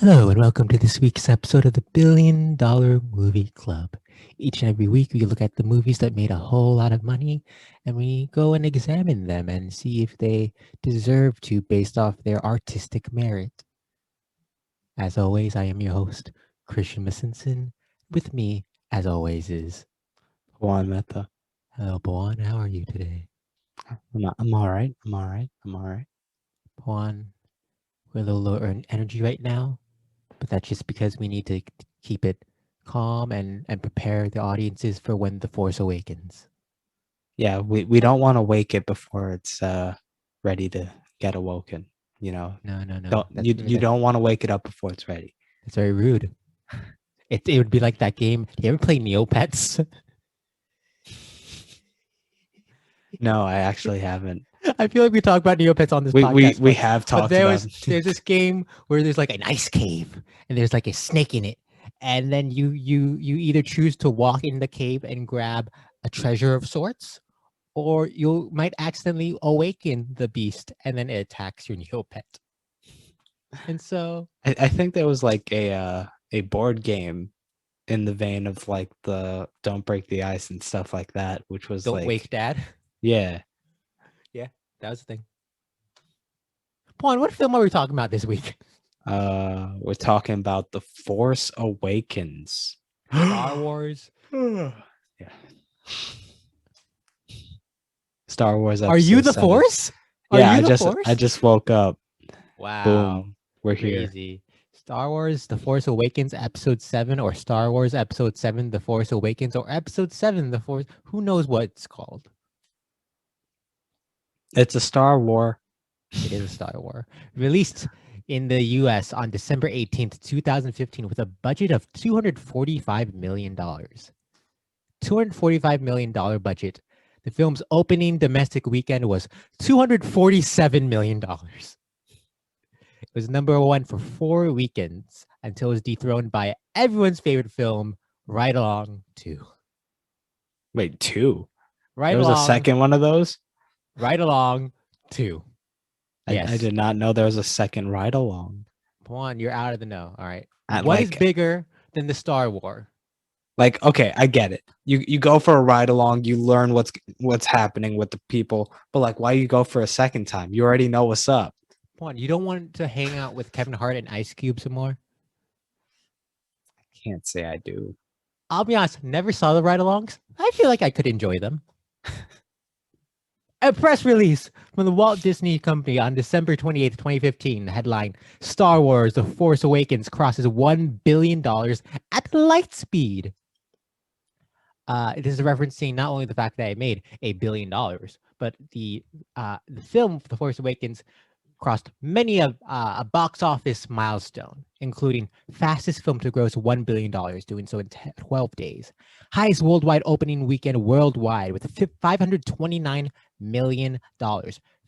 Hello, and welcome to this week's episode of the $1 Billion Movie Club. Each and every week, we look at the movies that made a whole lot of money and we go and examine them and see if they deserve to based off their artistic merit. As always, I am your host, Christian Pawan. With me, as always, is Pawan Mehta. Hello, Pawan. How are you today? I'm all right. I'm all right. I'm all right. Pawan, we're a little low in energy right now, but that's just because we need to keep it calm and prepare the audiences for when The Force Awakens. Yeah, we don't want to wake it before it's ready to get awoken. You know, No. you don't want to wake it up before it's ready. That's very rude. It would be like that game. Do you ever play Neopets? No, I actually haven't. I feel like we talk about Neopets on this podcast. We have talked about. There's this game where there's like an ice cave and there's like a snake in it, and then you either choose to walk in the cave and grab a treasure of sorts, or you might accidentally awaken the beast and then it attacks your Neopet. And so I think there was like a board game in the vein of like the Don't Break the Ice and stuff like that, which was Don't like Wake Dad. Yeah. That was the thing. Pawan, what film are we talking about this week? We're talking about The Force Awakens. Star Wars. Yeah. Star Wars. Are you the 7. Force? Yeah, I just woke up. Wow. Boom. We're here. Crazy. Star Wars The Force Awakens Episode 7, or Star Wars Episode 7 The Force Awakens, or Episode 7 The Force. Who knows what it's called? It's a Star War. It is a Star War. Released in the US on December 18th, 2015, with a budget of $245 million. $245 million budget. The film's opening domestic weekend was $247 million. It was number one for 4 weekends until it was dethroned by everyone's favorite film, Ride Along 2. Wait, 2? Ride there was Along, a second one of those? Ride Along 2. Yes. I did not know there was a second Ride Along. Juan, you're out of the know. All right. What is bigger than the Star War? Like, okay, I get it. You go for a ride along, you learn what's happening with the people, but like, why you go for a second time? You already know what's up. Juan, you don't want to hang out with Kevin Hart and Ice Cube some more? I can't say I do. I'll be honest, never saw the ride-alongs. I feel like I could enjoy them. A press release from the Walt Disney Company on December 28th, 2015, headline, Star Wars The Force Awakens crosses $1 billion at light speed. It is referencing not only the fact that it made $1 billion, but the film The Force Awakens crossed many a box office milestone, including fastest film to gross $1 billion, doing so in 12 days. Highest worldwide opening weekend worldwide with $529 million.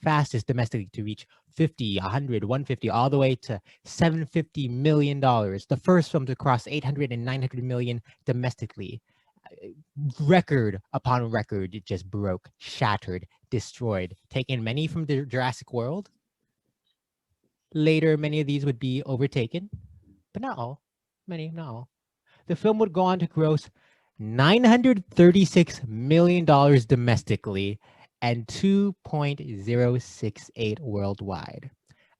Fastest domestically to reach 50, 100, 150, all the way to $750 million. The first film to cross 800 and 900 million domestically. Record upon record, it just broke, shattered, destroyed, taking many from the Jurassic World. Later, many of these would be overtaken, but not all. Many, not all. The film would go on to gross $936 million domestically and $2.068 worldwide.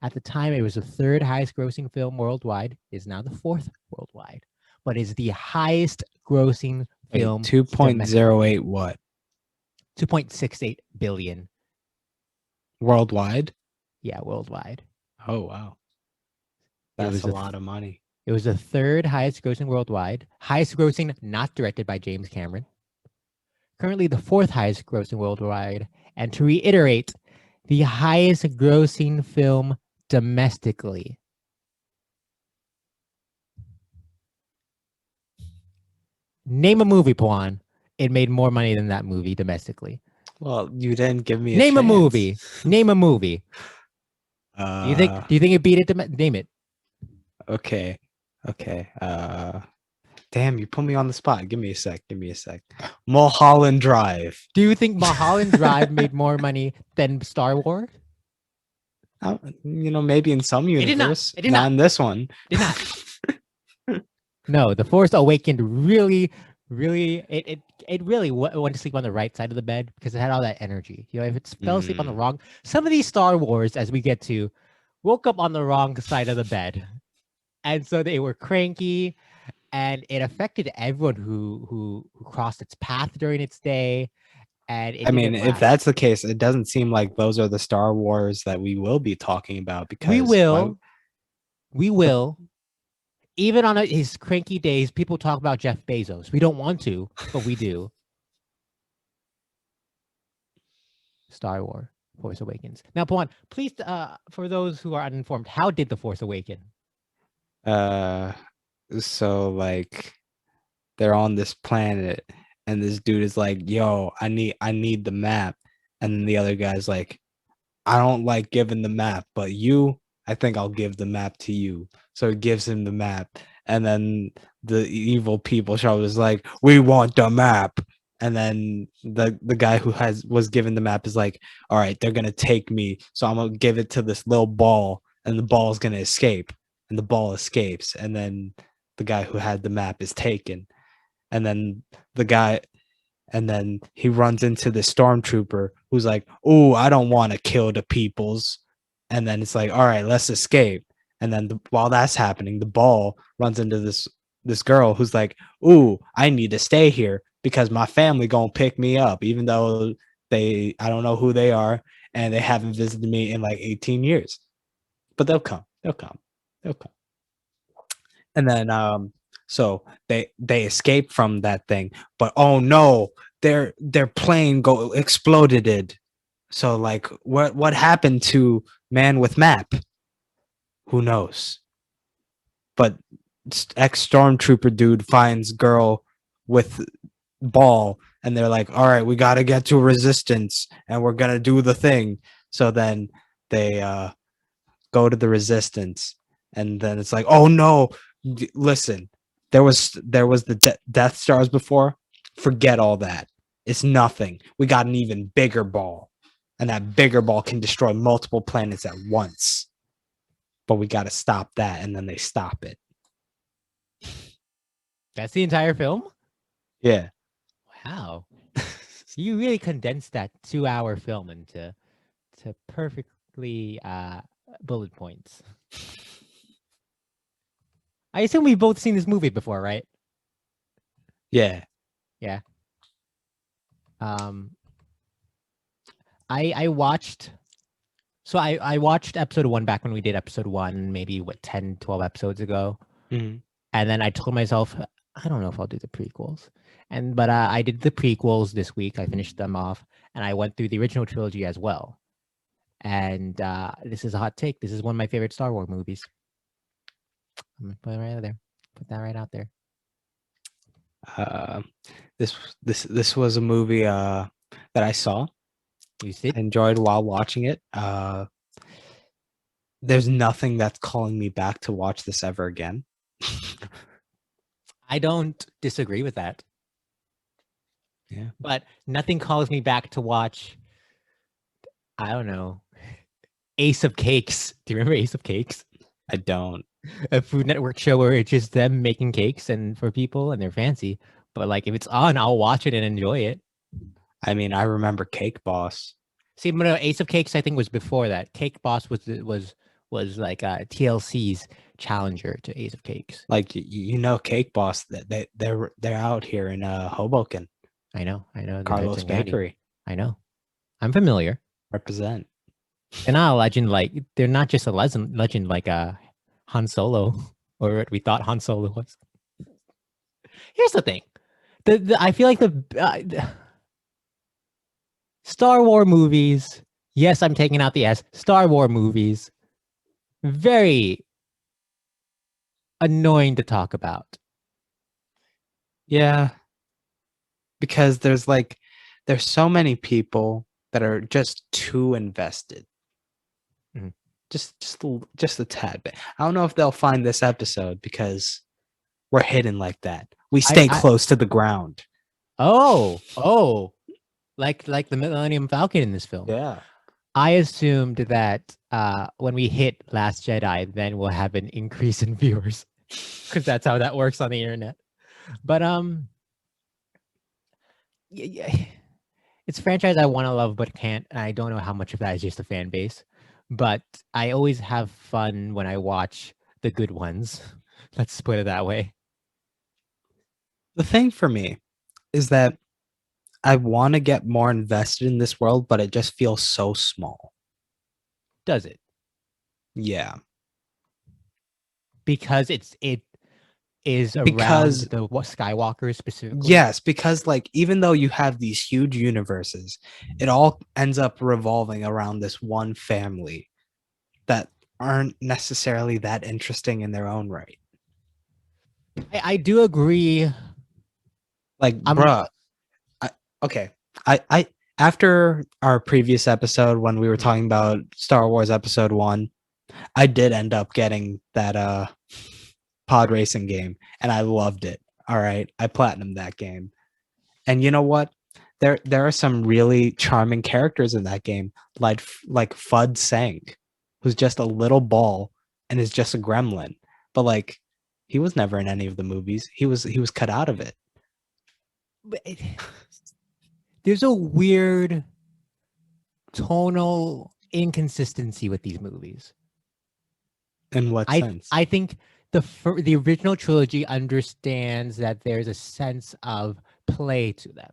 At the time, it was the third highest grossing film worldwide. It is now the fourth worldwide, but is the highest grossing film. 2.08 what? 2.68 billion. Worldwide? Yeah, worldwide. Oh, wow. That's a lot of money. It was the third highest grossing worldwide. Highest grossing not directed by James Cameron. Currently the fourth highest grossing worldwide. And to reiterate, the highest grossing film domestically. Name a movie, Pawan. It made more money than that movie domestically. Well, you didn't give me a movie. Name a movie. Do you think it beat it? Name it. Okay. Damn, you put me on the spot. Give me a sec. Mulholland Drive. Do you think Mulholland Drive made more money than Star Wars? Maybe in some It did not. universe, It did not not. in this one. Did not. No, The Force Awakened really, really, it really went to sleep on the right side of the bed because it had all that energy. If it fell asleep on the wrong, some of these Star Wars, as we get to, woke up on the wrong side of the bed, and so they were cranky, and it affected everyone who crossed its path during its day, and it I mean, didn't if last. that's the case, it doesn't seem like those are the Star Wars that we will be talking about We because will, we the- will. Even on his cranky days, people talk about Jeff Bezos. We don't want to, but we do. Star Wars, Force Awakens. Now, Pawan, please, for those who are uninformed, how did the Force Awaken? uh so like they're on this planet and this dude is like, yo, I need the map. And then the other guy's like, I don't like giving the map, but I think I'll give the map to you. So he gives him the map. And then the evil people show is like, we want the map. And then the guy who was given the map is like, all right, they're gonna take me. So I'm gonna give it to this little ball, and the ball's gonna escape. And the ball escapes. And then the guy who had the map is taken. And then the guy and then he runs into the stormtrooper who's like, "Oh, I don't want to kill the peoples." And then it's like, "All right, let's escape." And then while that's happening, the ball runs into this girl who's like, "Ooh, I need to stay here because my family gonna pick me up, even though I don't know who they are, and they haven't visited me in like 18 years. But they'll come. They'll come. They'll come." And then so they escape from that thing, but oh no, their plane exploded. So like what happened to man with map? Who knows? But ex stormtrooper dude finds girl with ball, and they're like, all right, we got to get to resistance and we're gonna do the thing. So then they go to the resistance, and then it's like, oh no, listen, there was the Death Stars before. Forget all that. It's nothing. We got an even bigger ball, and that bigger ball can destroy multiple planets at once. But we got to stop that, and then they stop it. That's the entire film? Yeah. Wow. You really condensed that 2-hour film into perfectly bullet points. I assume we've both seen this movie before, right? Yeah. Yeah. I watched. So I watched episode 1 back when we did episode 1, maybe 10, 12 episodes ago. Mm-hmm. And then I told myself, I don't know if I'll do the prequels. But I did the prequels this week. I finished them off, and I went through the original trilogy as well. And this is a hot take. This is one of my favorite Star Wars movies. I'm gonna put it right out there. Put that right out there. This was a movie that I saw. You see? I enjoyed while watching it. There's nothing that's calling me back to watch this ever again. I don't disagree with that. Yeah. But nothing calls me back to watch, I don't know, Ace of Cakes. Do you remember Ace of Cakes? I don't. A Food Network show where it's just them making cakes and for people, and they're fancy. But like if it's on, I'll watch it and enjoy it. I mean, I remember Cake Boss. See, but no, Ace of Cakes I think was before that. Cake Boss was like TLC's challenger to Ace of Cakes. Like Cake Boss, that they're out here in Hoboken. I know. Carlos Bakery. I know. I'm familiar. Represent. They're not a legend they're not just a legend like Han Solo, or what we thought Han Solo was. Here's the thing. I feel like the Star Wars movies, yes, I'm taking out the S. Star Wars movies, very annoying to talk about. Yeah. Because there's so many people that are just too invested. Mm-hmm. Just a tad bit. I don't know if they'll find this episode because we're hidden like that. We stay close to the ground. Oh, like the Millennium Falcon in this film. Yeah. I assumed that when we hit Last Jedi, then we'll have an increase in viewers because that's how that works on the internet. But yeah, it's a franchise I want to love but can't, and I don't know how much of that is just a fan base. But I always have fun when I watch the good ones. Let's put it that way. The thing for me is that I want to get more invested in this world, but it just feels so small. Does it? Yeah. Because it is around Because the Skywalker specifically. yes, because like even though you have these huge universes, it all ends up revolving around this one family that aren't necessarily that interesting in their own right. I do agree. Like, I'm bruh, okay. I after our previous episode when we were talking about Star Wars Episode 1, I did end up getting that pod racing game and I loved it. All right. I platinumed that game. And you know what? There are some really charming characters in that game, like Fudd Sang, who's just a little ball and is just a gremlin. But like he was never in any of the movies. He was cut out of it. There's a weird tonal inconsistency with these movies. In what sense? I think the original trilogy understands that there's a sense of play to them.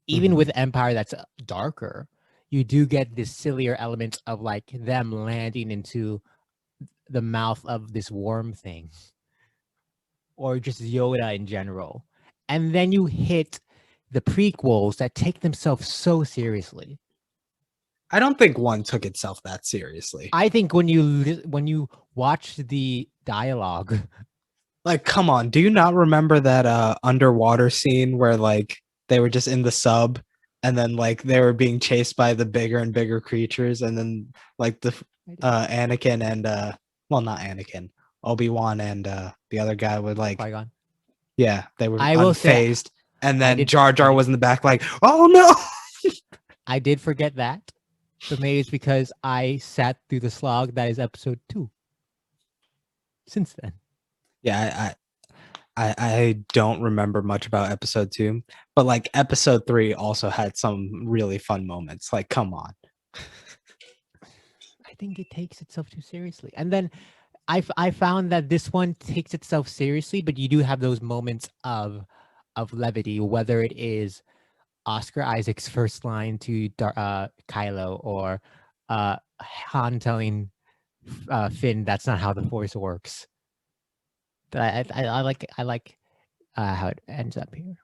Even with Empire that's darker, you do get this sillier element of like them landing into the mouth of this worm thing or just Yoda in general. And then you hit the prequels that take themselves so seriously. I don't think one took itself that seriously. I think when you watch the dialogue, like, come on, do you not remember that underwater scene where like they were just in the sub and then like they were being chased by the bigger and bigger creatures and then like the Anakin and well, not Anakin, Obi-Wan and the other guy would like Qui-Gon. Yeah, they were I will say, unfazed and then Jar Jar was in the back like, "Oh no." I did forget that. But maybe it's because I sat through the slog that is episode 2. Since then. Yeah, I don't remember much about episode 2, but like episode 3 also had some really fun moments. Like, come on. I think it takes itself too seriously. And then I found that this one takes itself seriously, but you do have those moments of levity, whether it is Oscar Isaac's first line to Kylo or Han telling Finn that's not how the Force works. I like how it ends up here.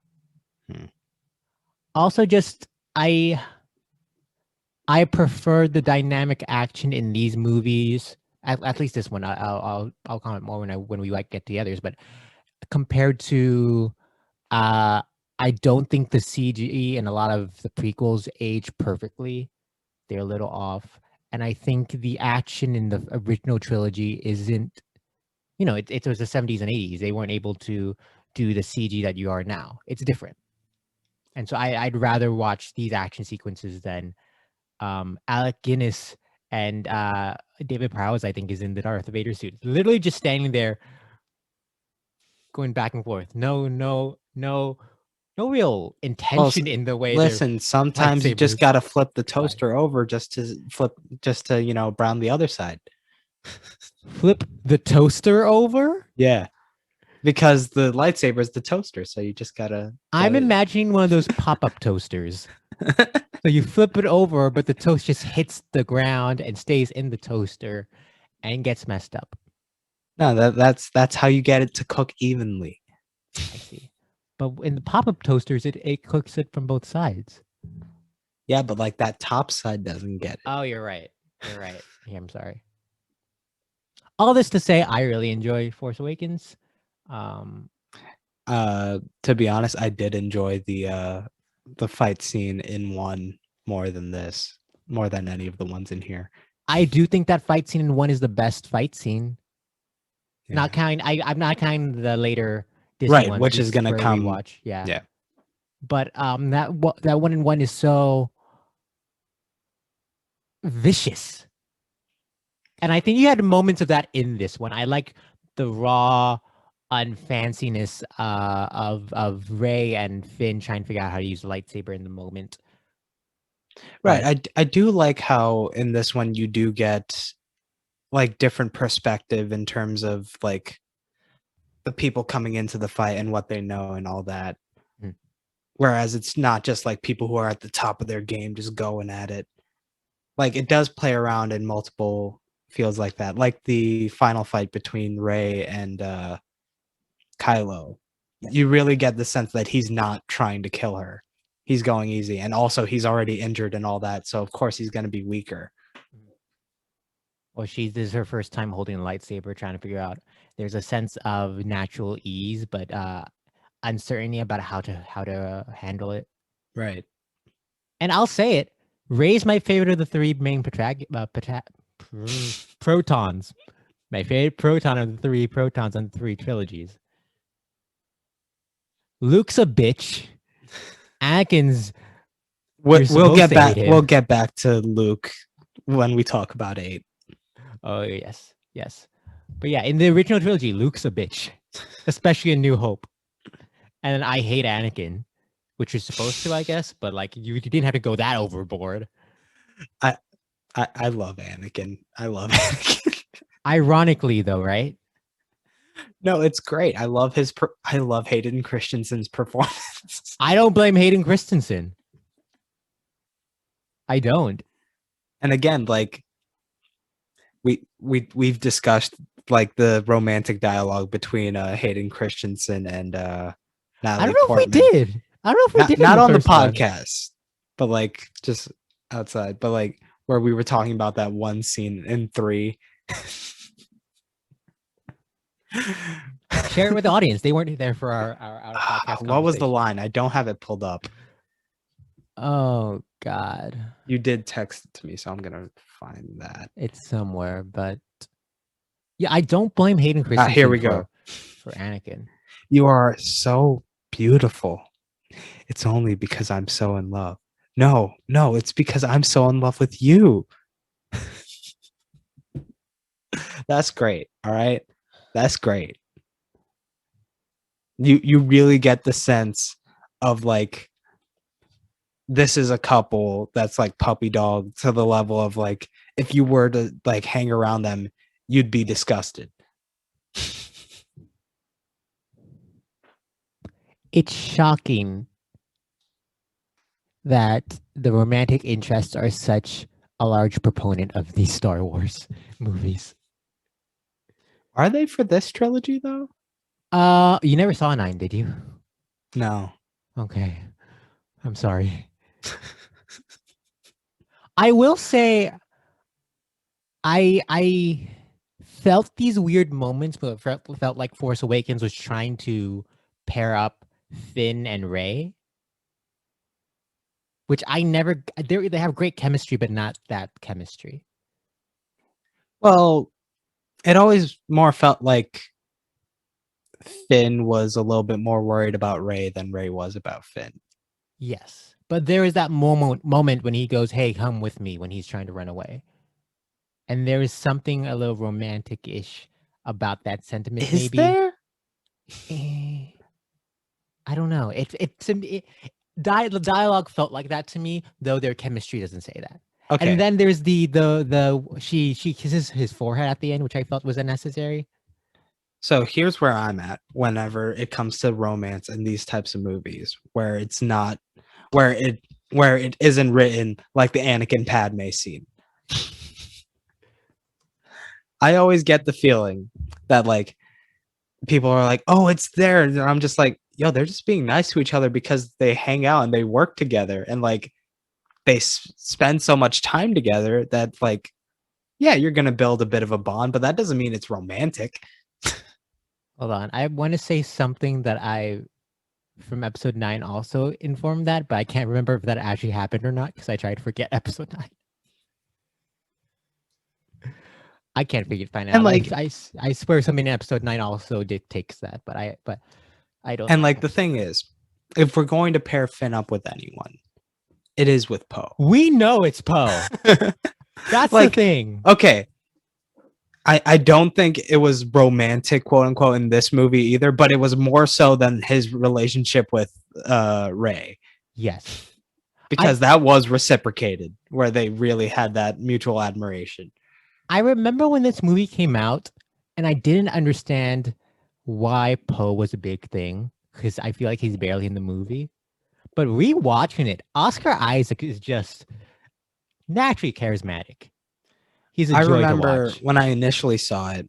Also, just I prefer the dynamic action in these movies. At least this one. I'll comment more when we like get to the others. But compared to, I don't think the CG in a lot of the prequels age perfectly. They're a little off, and I think the action in the original trilogy isn't. You know, it was the 70s and 80s. They weren't able to do the CG that you are now. It's different. And so I'd rather watch these action sequences than Alec Guinness and David Prowse, I think, is in the Darth Vader suit. Literally just standing there going back and forth. No real intention in the way. Listen, sometimes you just gotta flip the toaster over just to brown the other side. Flip the toaster over? Yeah. Because the lightsaber is the toaster, so you just gotta. I'm imagining one of those pop-up toasters. So you flip it over, but the toast just hits the ground and stays in the toaster and gets messed up. No, that's how you get it to cook evenly. I see. But in the pop-up toasters, it cooks it from both sides. Yeah, but like that top side doesn't get it. Oh, you're right. You're right. Yeah, I'm sorry. All this to say, I really enjoy Force Awakens. To be honest, I did enjoy the fight scene in 1 more than any of the ones in here. I do think that fight scene in 1 is the best fight scene. Yeah. Not counting, I'm not counting the later Disney ones, which is gonna come. Watch, yeah. But that 1 in 1 is so vicious. And I think you had moments of that in this one. I like the raw unfanciness of Rey and Finn trying to figure out how to use the lightsaber in the moment. Right. I do like how in this one you do get like different perspective in terms of like the people coming into the fight and what they know and all that. Mm. Whereas it's not just like people who are at the top of their game just going at it. Like it does play around in multiple fields like that. Like the final fight between Rey and Kylo. You really get the sense that he's not trying to kill her. He's going easy. And also he's already injured and all that. So of course he's going to be weaker. Well, this is her first time holding a lightsaber, trying to figure out. There's a sense of natural ease, but uncertainty about how to handle it. Right. And I'll say it, Rey's my favorite of the three main protons. My favorite proton of the three protons on the three trilogies. Luke's a bitch. Anakin's. We'll get back to Luke when we talk about 8. Oh yes. But yeah, in the original trilogy, Luke's a bitch, especially in New Hope. And I hate Anakin, which you're supposed to, I guess, but like you didn't have to go that overboard. I love Anakin. I love Anakin. Ironically, though, right? No, it's great. I love I love Hayden Christensen's performance. I don't blame Hayden Christensen. I don't. And again, like we've discussed like the romantic dialogue between Hayden Christensen and Natalie I don't know Portman. if we did. I don't know if we did. Not on the podcast, but like just outside. But like where we were talking about that one scene in 3. Share it with the audience. They weren't there for our podcast. What was the line? I don't have it pulled up. Oh God. You did text it to me, so I'm gonna find that. It's somewhere, but yeah, I don't blame Hayden Christensen. Here we go. For Anakin. You are so beautiful. It's only because I'm so in love. No, it's because I'm so in love with you. That's great. All right. That's great. You really get the sense of like this is a couple that's like puppy dog to the level of like if you were to like hang around them, you'd be disgusted. It's shocking that the romantic interests are such a large proponent of these Star Wars movies. Are they for this trilogy though? You never saw 9, did you? No. Okay. I'm sorry. I will say I felt these weird moments, but felt like Force Awakens was trying to pair up Finn and Rey, which I never. They have great chemistry, but not that chemistry. Well, it always more felt like Finn was a little bit more worried about Rey than Rey was about Finn. Yes, but there is that moment when he goes, "Hey, come with me," when he's trying to run away, and there is something a little romantic-ish about that sentiment. Is there? I don't know. The dialogue felt like that to me, though their chemistry doesn't say that. Okay. And then there's she kisses his forehead at the end, which I felt was unnecessary. So here's where I'm at whenever it comes to romance in these types of movies, where it's not where it isn't written like the Anakin Padme scene. I always get the feeling that like people are like, "Oh, it's there," and I'm just like, "Yo, they're just being nice to each other because they hang out and they work together and like they spend so much time together that like, yeah, you're gonna build a bit of a bond, but that doesn't mean it's romantic." Hold on, I want to say something that from episode 9 also informed that, but I can't remember if that actually happened or not because I tried to forget episode 9. I can't find out. And like, I swear something in episode 9 also dictates that, but I don't. And like the thing is, if we're going to pair Finn up with anyone, it is with Poe. We know it's Poe. That's like, the thing. Okay. I don't think it was romantic, quote unquote, in this movie either, but it was more so than his relationship with Ray, Yes. because that was reciprocated, where they really had that mutual admiration. I remember when this movie came out, and I didn't understand why Poe was a big thing, because I feel like he's barely in the movie. But rewatching it, Oscar Isaac is just naturally charismatic. He's a I joy to remember watch. when I initially saw it,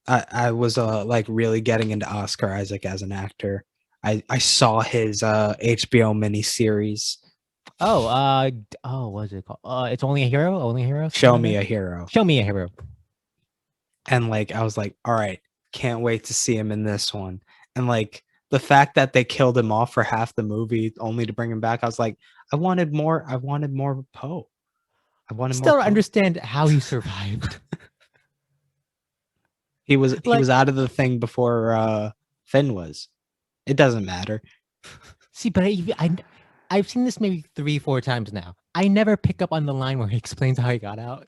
I was like really getting into Oscar Isaac as an actor. I saw his HBO miniseries, What's it called? It's Only a Hero. Only a Hero. Something Show like Me that? a Hero. Show Me a Hero. And like I was like, all right, can't wait to see him in this one. And like the fact that they killed him off for half the movie only to bring him back, I was like, I wanted more. I wanted more Poe. I wanted more Still don't Poe. understand how he survived. He was Like, out of the thing before Finn was. It doesn't matter. see, but I've seen this maybe 3, 4 times now. I never pick up on the line where he explains how he got out.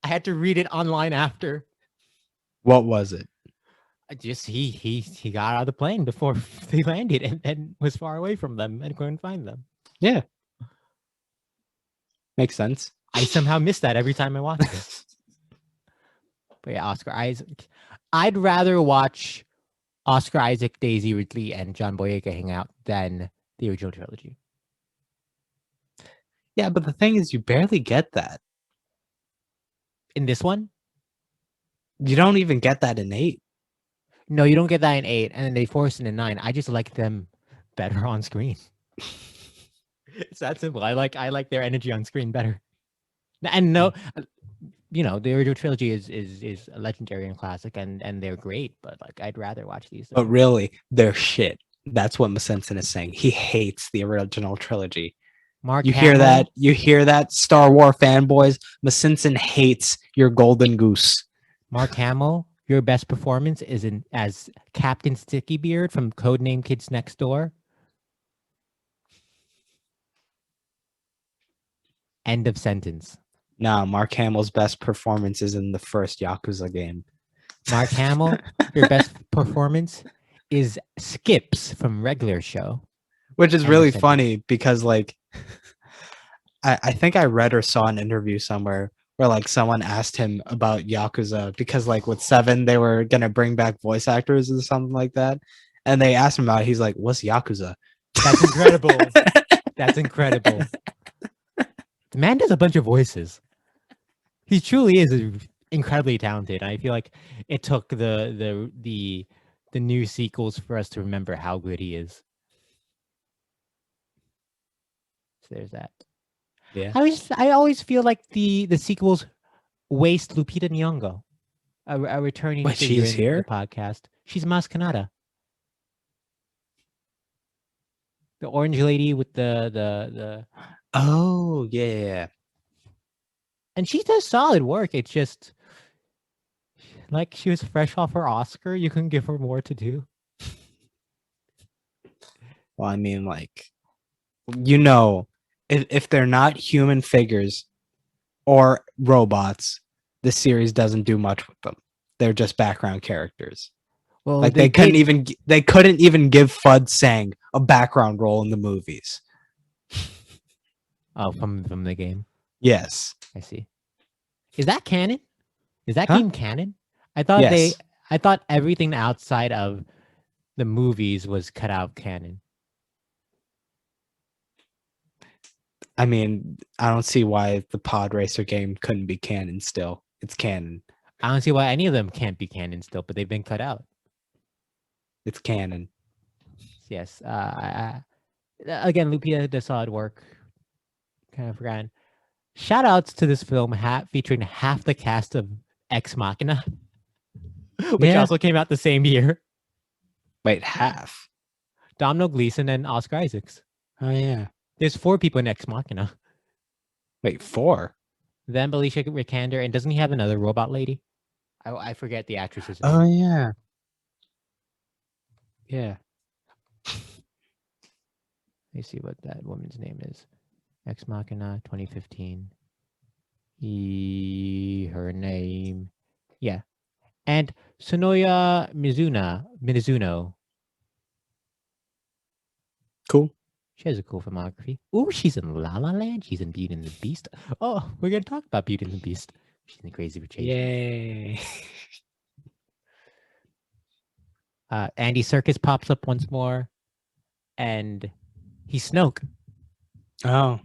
I had to read it online after. What was it? Just he got out of the plane before they landed and was far away from them and couldn't find them. Yeah. Makes sense. I somehow miss that every time I watch it. But yeah, Oscar Isaac. I'd rather watch Oscar Isaac, Daisy Ridley, and John Boyega hang out than the original trilogy. Yeah, but the thing is, you barely get that. In this one, You don't even get that in 8. no, you don't get that in 8, and then they force it in 9. I just like them better on screen. It's that simple. I like their energy on screen better. And no, the original trilogy is a legendary and classic, and they're great. But like, I'd rather watch these. But really, they're shit. That's what Mikkelsen is saying. He hates the original trilogy. Mark You Hamill, hear that? You hear that, Star Wars fanboys? Mikkelsen hates your golden goose. Mark Hamill, your best performance is as Captain Stickybeard from Codename Kids Next Door. End of sentence. No, Mark Hamill's best performance is in the first Yakuza game. Mark Hamill, your best performance is Skips from Regular Show. Which is End really of sentence. funny because like I think I read or saw an interview somewhere where like someone asked him about Yakuza because like with 7 they were gonna bring back voice actors or something like that. And they asked him about it. He's like, what's Yakuza? That's incredible. That's incredible. The man does a bunch of voices. He truly is incredibly talented. I feel like it took the new sequels for us to remember how good he is. So there's that. Yeah. I always feel like the sequels waste Lupita Nyong'o, a returning Wait, figure she's in here? the podcast. She's Mas Kanata, the orange lady with the Oh yeah. and she does solid work. It's just like she was fresh off her Oscar. You couldn't give her more to do. Well, I mean, like, if they're not human figures or robots, the series doesn't do much with them. They're just background characters. Well, Like they couldn't even give Fudd Sang a background role in the movies. Oh, from the game. Yes. I see. Is that canon? Is that Huh? game canon? I thought Yes. I thought everything outside of the movies was cut out canon. I mean, I don't see why the Pod Racer game couldn't be canon still. It's canon. I don't see why any of them can't be canon still, but they've been cut out. It's canon. Yes. Again, Lupita does solid work. Kind of forgotten. Shout outs to this film featuring half the cast of Ex Machina, which also came out the same year. Wait, half? Domhnall Gleeson and Oscar Isaacs. Oh yeah. There's 4 people in Ex Machina. Wait, 4? Then Alicia Vikander, and doesn't he have another robot lady? I forget the actress's name. Oh yeah. Yeah. Let me see what that woman's name is. Ex Machina 2015. Her name. Yeah. And Sonoya Mizuno. Cool. She has a cool filmography. Ooh, she's in La La Land. She's in Beauty and the Beast. Oh, we're gonna talk about Beauty and the Beast. She's in Crazy Rich Asians. Yay. Andy Serkis pops up once more, and he's Snoke. Oh.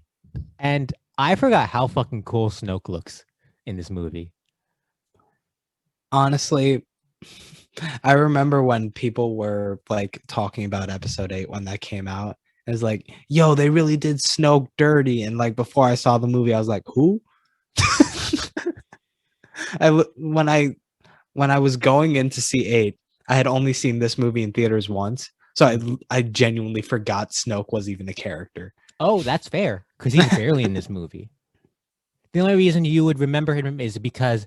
And I forgot how fucking cool Snoke looks in this movie. Honestly, I remember when people were like talking about episode 8 when that came out. It was like, yo, they really did Snoke dirty. And like before I saw the movie, I was like, who? When I was going in to see 8, I had only seen this movie in theaters once. So I genuinely forgot Snoke was even a character. Oh, that's fair, because he's barely in this movie. The only reason you would remember him is because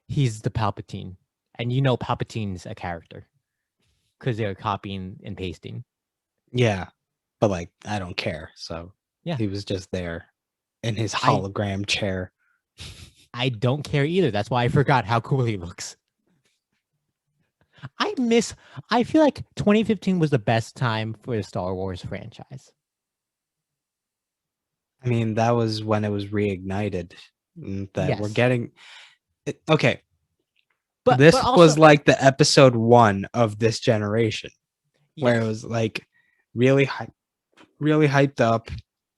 he's the Palpatine, and you know Palpatine's a character because they're copying and pasting. Yeah, but like I don't care. So yeah, he was just there in his hologram chair. I don't care either. That's why I forgot how cool he looks. I feel like 2015 was the best time for the Star Wars franchise. I mean, that was when it was reignited. That we're getting. Okay. But this also, was like the episode 1 of this generation, where it was like really hyped up,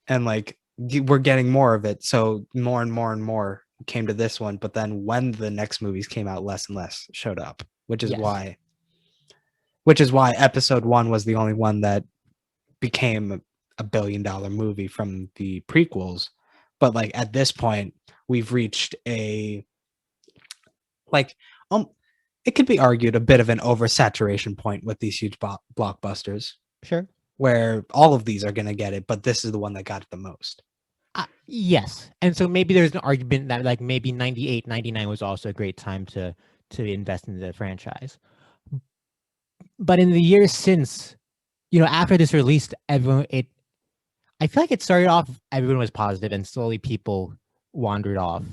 and like we're getting more of it. So more and more and more came to this one. But then when the next movies came out, less and less showed up, which is why episode 1 was the only one that became a $1 billion movie from the prequels. But like at this point, we've reached a like it could be argued a bit of an oversaturation point with these huge blockbusters. Sure. Where all of these are going to get it, but this is the one that got it the most. Yes. And so maybe there's an argument that like maybe 98, 99 was also a great time to invest in the franchise. But in the years since, after this released, I feel like it started off, everyone was positive, and slowly people wandered off.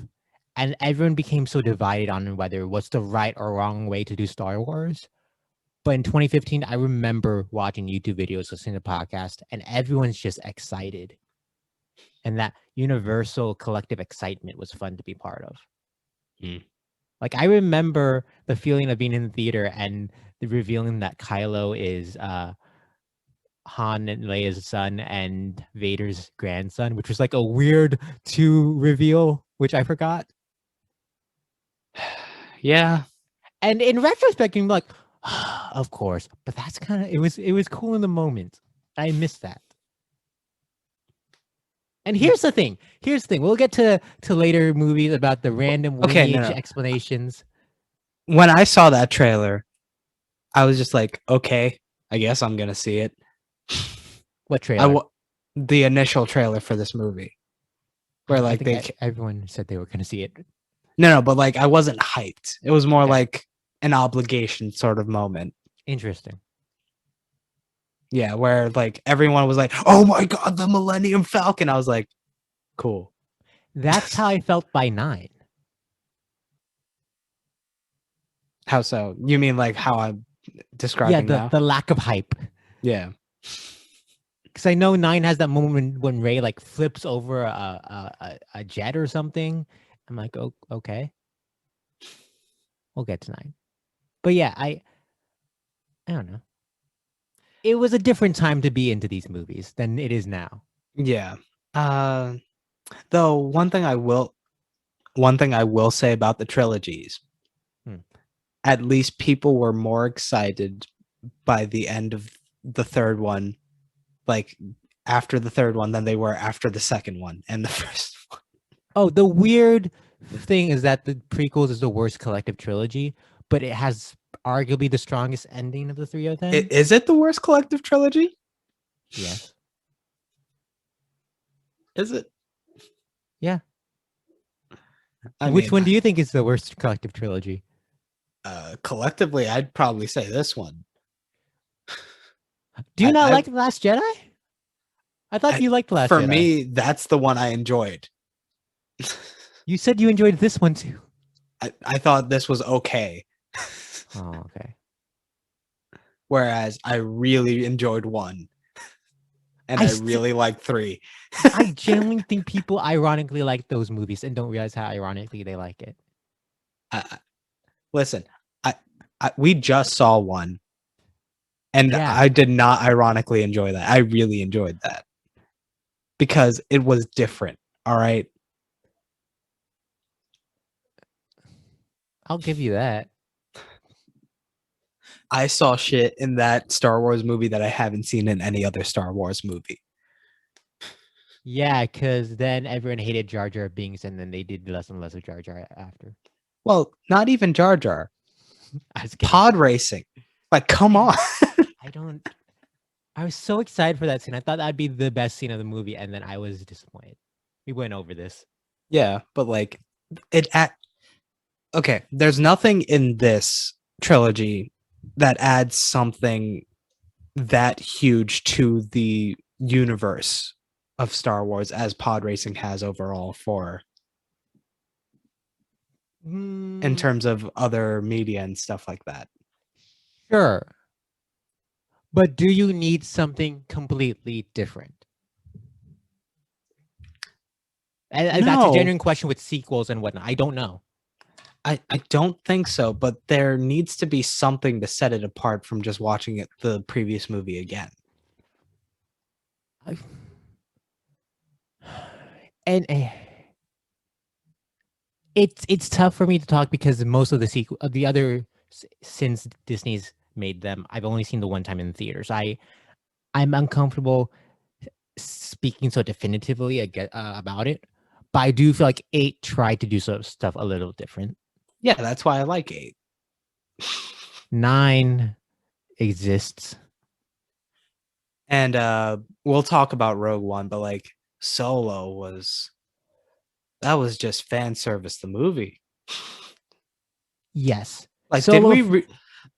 And everyone became so divided on whether what's the right or wrong way to do Star Wars. But in 2015, I remember watching YouTube videos, listening to podcasts, and everyone's just excited. And that universal collective excitement was fun to be part of. Like, I remember the feeling of being in the theater and the revealing that Kylo is Han and Leia's son and Vader's grandson, which was like a weird to reveal, which I forgot. Yeah. And in retrospect, I'm like, of course, but that's kind of it was cool in the moment. I missed that. And here's the thing. We'll get to later movies about the random lineage explanations. When I saw that trailer, I was just like, okay, I guess I'm gonna see it. What trailer? The initial trailer for this movie, where like everyone said they were gonna see it. No, but like I wasn't hyped. It was more like an obligation sort of moment. Interesting. Yeah, where like everyone was like, "Oh my god, the Millennium Falcon!" I was like, "Cool." That's how I felt by 9. How so? You mean like how I'm describing now? The lack of hype. Yeah. Because I know 9 has that moment when Rey like flips over a jet or something. I'm like, oh, okay. We'll get to 9. But yeah, I don't know. It was a different time to be into these movies than it is now. Yeah. Though one thing I will say about the trilogies, at least people were more excited by the end of the third one, like after the third one, than they were after the second one and the first one. Oh, the weird thing is that the prequels is the worst collective trilogy, but it has arguably the strongest ending of the 3 of them. Is it the worst collective trilogy? Yes. Is it? Yeah. Which one do you think is the worst collective trilogy? Collectively, I'd probably say this one. Do you not like The Last Jedi? I thought you liked The Last Jedi. For me, that's the one I enjoyed. You said you enjoyed this one too. I thought this was okay. Oh, okay. Whereas I really enjoyed 1, and I I st- really liked 3. I genuinely think people ironically like those movies and don't realize how ironically they like it. Listen, I, we just saw 1, and Yeah, I did not ironically enjoy that. I really enjoyed that because it was different. All right. I'll give you that. I saw shit in that Star Wars movie that I haven't seen in any other Star Wars movie. Yeah, because then everyone hated Jar Jar Binks, and then they did less and less of Jar Jar after. Well, not even Jar Jar. I was kidding. Pod racing. Like, come on. I don't. I was so excited for that scene. I thought that'd be the best scene of the movie, and then I was disappointed. We went over this. Yeah, but like okay, there's nothing in this trilogy that adds something that huge to the universe of Star Wars as pod racing has overall for in terms of other media and stuff like that. Sure. But do you need something completely different? And that's a No. genuine question with sequels and whatnot. I don't know. I don't think so, but there needs to be something to set it apart from just watching it the previous movie again. And it's tough for me to talk because most of the sequel, the other since Disney's made them, I've only seen the one time in the theaters. I'm uncomfortable speaking so definitively about it, but I do feel like 8 tried to do some stuff a little different. Yeah, that's why I like 8. 9 exists. And we'll talk about Rogue One, but like Solo was just fan service the movie. Yes. Like Solo, did we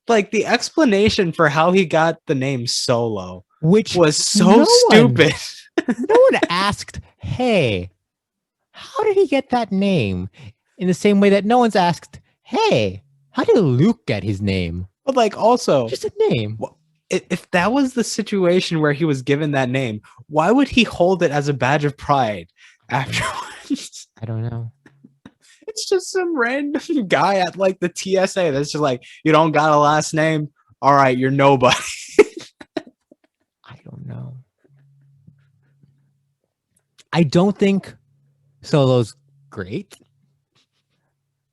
like the explanation for how he got the name Solo, which was so stupid. No one asked, hey, how did he get that name? In the same way that no one's asked, hey, how did Luke get his name? But like also Just a name. If that was the situation where he was given that name, why would he hold it as a badge of pride afterwards? I don't know. It's just some random guy at like the TSA that's just like, you don't got a last name? All right, you're nobody. I don't know. I don't think Solo's great.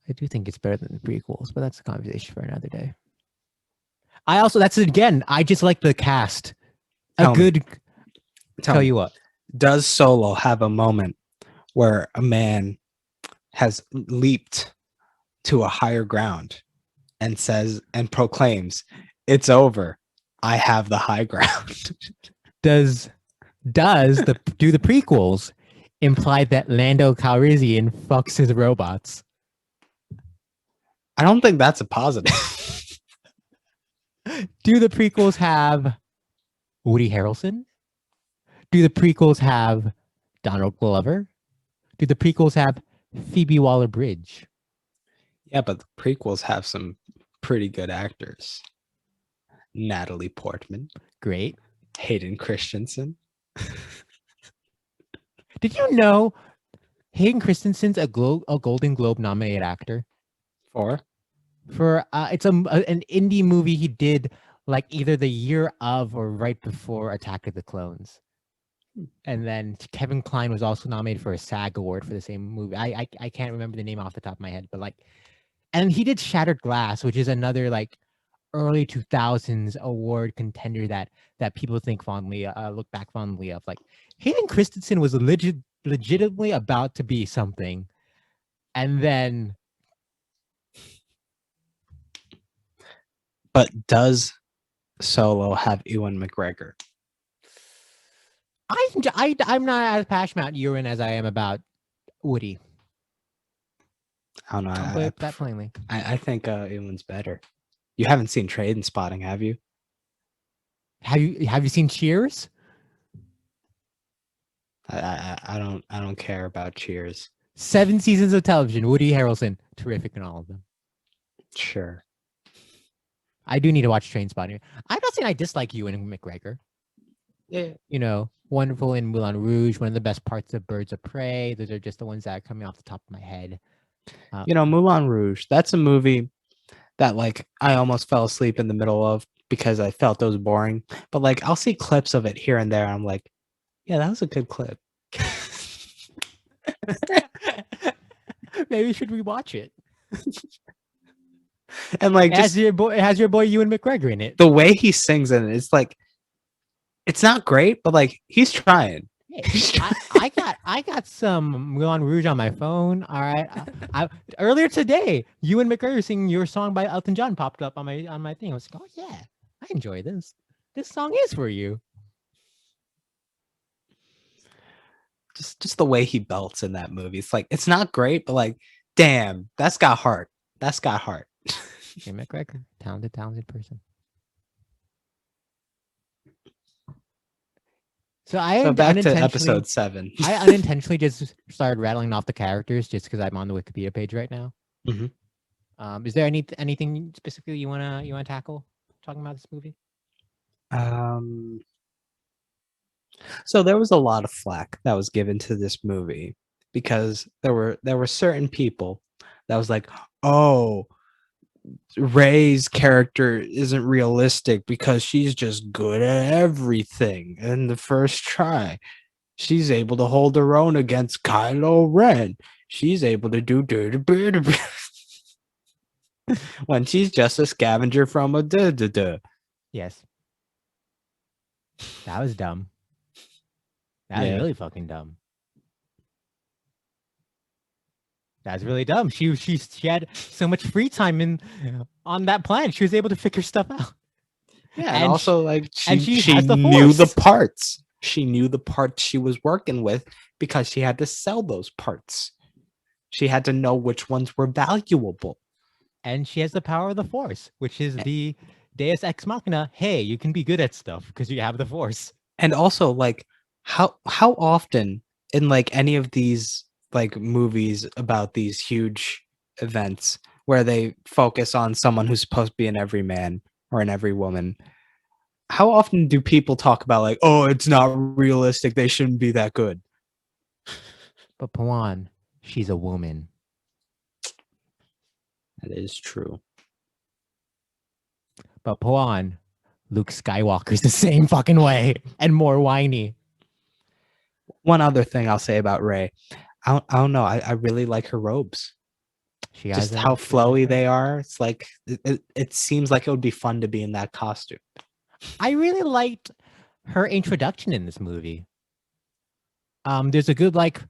I do think it's better than the prequels, but that's a conversation for another day. I also, that's again, I just like the cast. Tell You what. Does Solo have a moment where a man has leaped to a higher ground and says and proclaims, "It's over. I have the high ground." Do the prequels imply that Lando Calrissian fucks his robots? I don't think that's a positive. Do the prequels have Woody Harrelson? Do the prequels have Donald Glover? Do the prequels have Phoebe Waller-Bridge? Yeah, but the prequels have some pretty good actors. Natalie Portman. Great. Hayden Christensen. Did you know Hayden Christensen's a Golden Globe nominated actor? For it's an indie movie he did like either the year of or right before Attack of the Clones. And then Kevin Kline was also nominated for a SAG award for the same movie. I can't remember the name off the top of my head, but like, and he did Shattered Glass, which is another like early 2000s award contender that people think fondly, look back fondly of. Like Hayden Christensen was legitimately about to be something, and then. But does Solo have Ewan McGregor? I'm not as passionate about Ewan as I am about Woody. I don't know. I'll put it that plainly. I think Ewan's better. You haven't seen Train Spotting, have you? Have you seen Cheers? I don't care about Cheers. 7 seasons of television. Woody Harrelson, terrific in all of them. Sure. I do need to watch Trainspotting. I'm not saying I dislike Ewan McGregor. Yeah. You know, wonderful in Moulin Rouge. One of the best parts of Birds of Prey. Those are just the ones that are coming off the top of my head. You know, Moulin Rouge, that's a movie that like I almost fell asleep in the middle of because I felt it was boring. But like I'll see clips of it here and there. And I'm like, yeah, that was a good clip. Maybe we should rewatch it. And like It has your boy Ewan McGregor in it. the way he sings in it, it's like it's not great, but like he's trying. Hey, I got some Moulin Rouge on my phone. All right. Earlier today, Ewan McGregor singing your song by Elton John popped up on my thing. I was like, oh yeah, I enjoy this. This song is for you. Just the way he belts in that movie. It's like it's not great, but like, damn, that's got heart. That's got heart. Ewan McGregor, talented person. So back to episode 7. I unintentionally just started rattling off the characters just because I'm on the Wikipedia page right now. Mhm. Is there anything specifically you wanna tackle talking about this movie? So there was a lot of flack that was given to this movie because there were certain people that was like, oh, Rey's character isn't realistic because she's just good at everything in the first try. She's able to hold her own against Kylo Ren. She's able to do when she's just a scavenger from a Yes. That was dumb. That was Yeah. really fucking dumb. That's really dumb. She had so much free time on that planet. She was able to figure stuff out. Yeah, and And also like she has the knew the Force. parts. She knew the parts she was working with because she had to sell those parts. She had to know which ones were valuable. And she has the power of the Force, which is the Deus Ex Machina. Hey, you can be good at stuff because you have the Force. And also like how often in like any of these like movies about these huge events where they focus on someone who's supposed to be an everyman or an every woman, how often do people talk about like, oh, it's not realistic, they shouldn't be that good? But Pawan, she's a woman. That is true. But Pawan, Luke Skywalker's the same fucking way and more whiny. One other thing I'll say about Rey, I don't know. I really like her robes. She Just has how flowy they are. It's like it seems like it would be fun to be in that costume. I really liked her introduction in this movie. There's a good like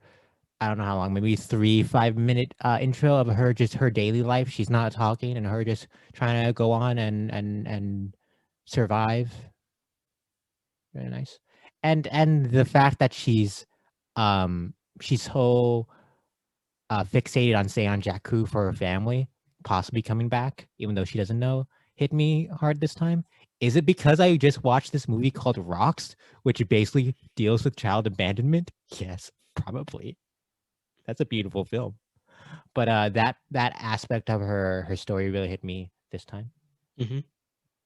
I don't know how long, maybe 3-5 minute intro of her just her daily life. She's not talking and her just trying to go on and survive. Very nice. And the fact that she's so fixated on staying on Jakku for her family, possibly coming back, even though she doesn't know, hit me hard this time. Is it because I just watched this movie called Rocks, which basically deals with child abandonment? Yes, probably. That's a beautiful film. But that aspect of her story really hit me this time. Mhm.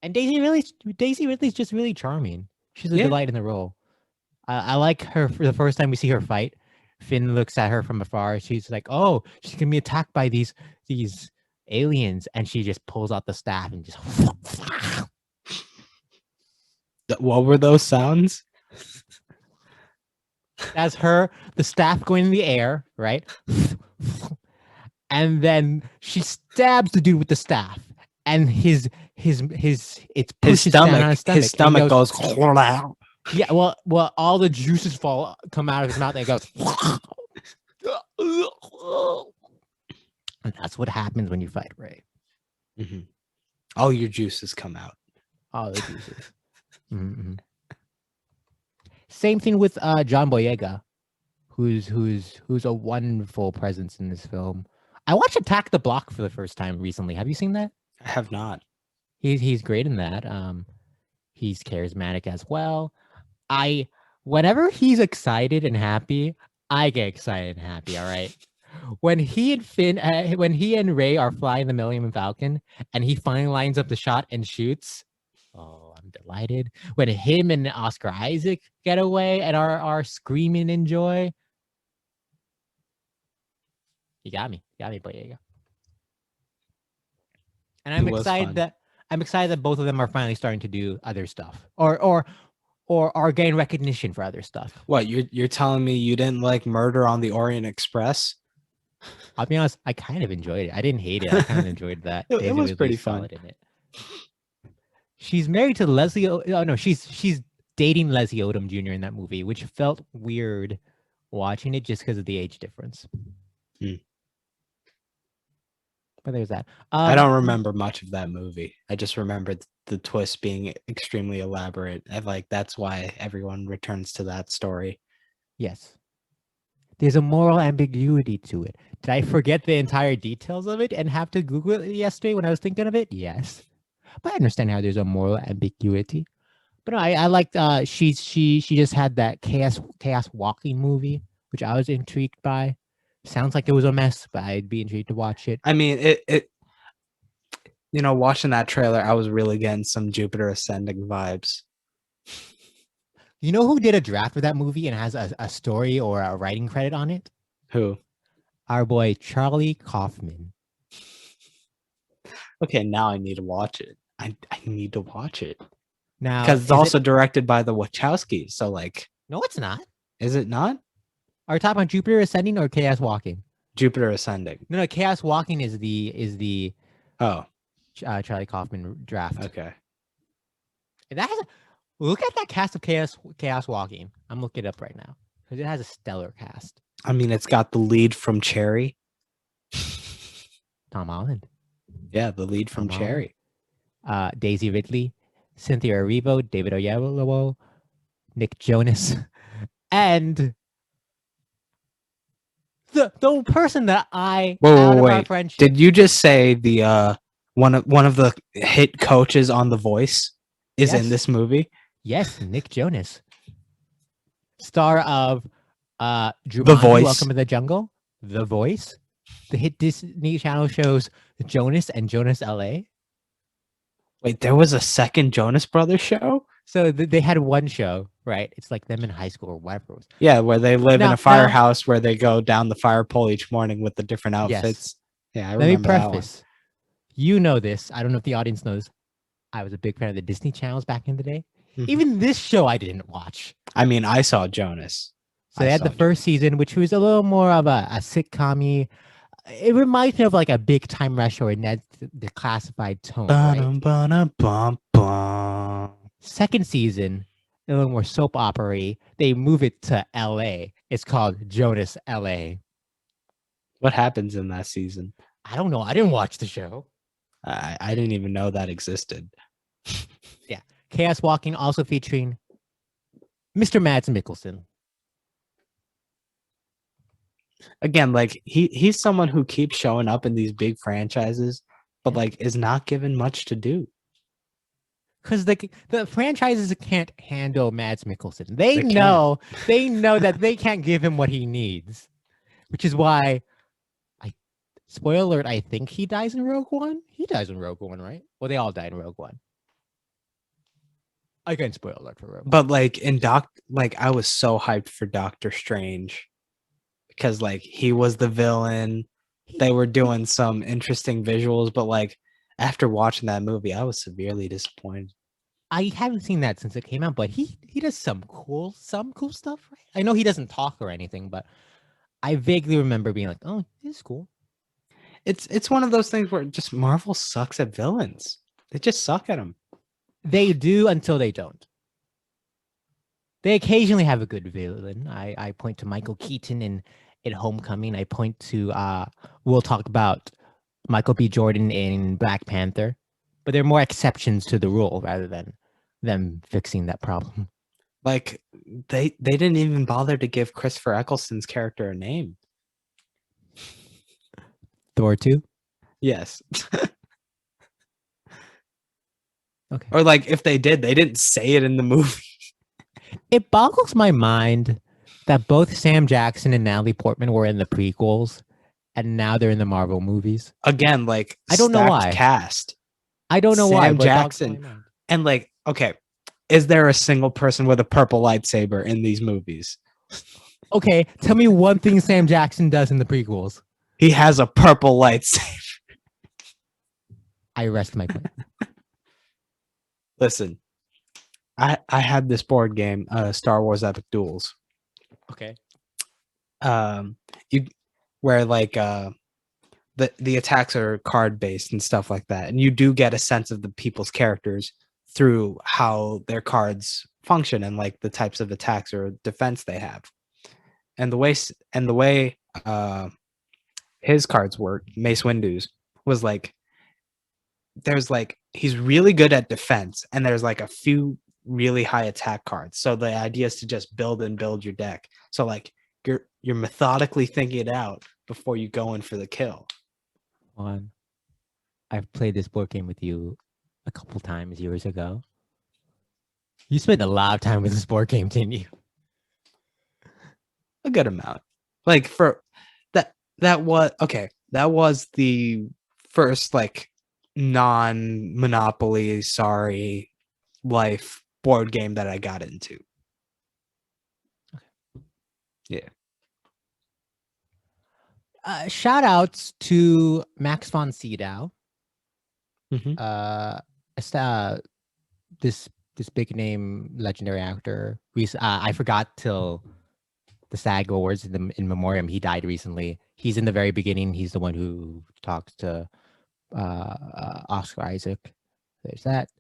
And Daisy Ridley's just really charming. She's a delight in the role. I like her for the first time we see her fight. Finn looks at her from afar. She's like, "Oh, she's gonna be attacked by these aliens," and she just pulls out the staff and just. What were those sounds? That's her, the staff going in the air, right? And then she stabs the dude with the staff, and his stomach. His stomach goes. Yeah, well, all the juices come out of his mouth, and it goes. And that's what happens when you fight Rey. Mm-hmm. All your juices come out. All the juices. Mm-hmm. Same thing with John Boyega, who's a wonderful presence in this film. I watched Attack the Block for the first time recently. Have you seen that? I have not. He's great in that. He's charismatic as well. Whenever he's excited and happy, I get excited and happy. All right. when he and Ray are flying the Millennium Falcon, and he finally lines up the shot and shoots. Oh, I'm delighted. When him and Oscar Isaac get away and are screaming in joy. You got me, Boyega. And I'm It was excited fun. that both of them are finally starting to do other stuff, or are getting recognition for other stuff. What, you're telling me you didn't like Murder on the Orient Express? I'll be honest, I kind of enjoyed it. I didn't hate it. I kind of enjoyed that. It Daisy was Ridley's pretty fun. solid in it. She's married to Leslie. Oh no, she's dating Leslie Odom Jr. in that movie, which felt weird watching it just because of the age difference. Hmm. But there's that. I don't remember much of that movie. I just remember the twist being extremely elaborate. That's why everyone returns to that story. Yes. There's a moral ambiguity to it. Did I forget the entire details of it and have to Google it yesterday when I was thinking of it? Yes. But I understand how there's a moral ambiguity. But no, I liked she just had that chaos walking movie, which I was intrigued by. Sounds like it was a mess, but I'd be intrigued to watch it. I mean, it watching that trailer, I was really getting some Jupiter Ascending vibes. You know who did a draft of that movie and has a story or a writing credit on it? Who? Our boy Charlie Kaufman. Okay, now I need to watch it. I need to watch it. Now, because it's also directed by the Wachowskis. So, no, it's not. Is it not? Are we talking about Jupiter Ascending or Chaos Walking? Jupiter Ascending. No, Chaos Walking is the Charlie Kaufman draft. Okay. Look at that cast of Chaos Walking. I'm looking it up right now because it has a stellar cast. I mean, it's got the lead from Cherry. Tom Holland. Yeah, the lead from Cherry. Daisy Ridley, Cynthia Erivo, David Oyelowo, Nick Jonas, and the person that I wait. Did you just say the one of the hit coaches on The Voice is in this movie? Yes, Nick Jonas, star of Jumanji, The Voice, Welcome to the Jungle, The Voice, the hit Disney Channel shows Jonas and Jonas LA. Wait, there was a second Jonas Brothers show? So they had one show, right? It's like them in high school or whatever it was. Yeah, where they live in a firehouse where they go down the fire pole each morning with the different outfits. Yes. Yeah, I remember that one. Let me preface. You know this. I don't know if the audience knows. I was a big fan of the Disney channels back in the day. Mm-hmm. Even this show I didn't watch. I mean, I saw Jonas. So they had the first season, which was a little more of a sitcom-y. It reminds me of like a Big Time Rush or Ned the Classified tone. Right? Second season, a little more soap opera-y. They move it to LA. It's called Jonas LA. What happens in that season? I don't know. I didn't watch the show. I didn't even know that existed. Yeah. Chaos Walking also featuring Mr. Mads Mikkelsen. Again, like he's someone who keeps showing up in these big franchises, but like is not given much to do. Because the franchises can't handle Mads Mikkelsen. They know that they can't give him what he needs, which is why, spoiler alert, I think he dies in Rogue One. He dies in Rogue One, right? Well, they all died in Rogue One. Again, spoiler alert for Rogue One. But I was so hyped for Doctor Strange because like he was the villain. They were doing some interesting visuals, but like after watching that movie, I was severely disappointed. I haven't seen that since it came out, but he does some cool stuff, right? I know he doesn't talk or anything, but I vaguely remember being like, "Oh, this is cool." It's one of those things where just Marvel sucks at villains. They just suck at them. They do until they don't. They occasionally have a good villain. I point to Michael Keaton in Homecoming. I point to we'll talk about Michael B. Jordan in Black Panther, but they're more exceptions to the rule rather than them fixing that problem. Like they didn't even bother to give Christopher Eccleston's character a name. Thor 2? Yes. Okay. Or like if they did, they didn't say it in the movie. It boggles my mind that both Sam Jackson and Natalie Portman were in the prequels and now they're in the Marvel movies. Again, like I don't know stacked why. cast. I don't know why, Sam but that's on my Jackson. mind. And like, okay, is there a single person with a purple lightsaber in these movies? Okay, tell me one thing Sam Jackson does in the prequels. He has a purple lightsaber. I rest my claim. Listen, I had this board game, Star Wars Epic Duels. Okay. You where like the attacks are card based and stuff like that, and you do get a sense of the people's characters through how their cards function and like the types of attacks or defense they have, and the way his cards work. Mace Windu's was like there's like he's really good at defense, and there's like a few really high attack cards. So the idea is to just build your deck. So like you're methodically thinking it out before you go in for the kill. I've played this board game with you a couple times years ago. You spent a lot of time with this board game, didn't you? A good amount. Like for that was the first like non-Monopoly life board game that I got into. Yeah. Shout outs to Max von Sydow. This big name legendary actor. I forgot till the SAG Awards in memoriam. He died recently. He's in the very beginning. He's the one who talks to Oscar Isaac. There's that.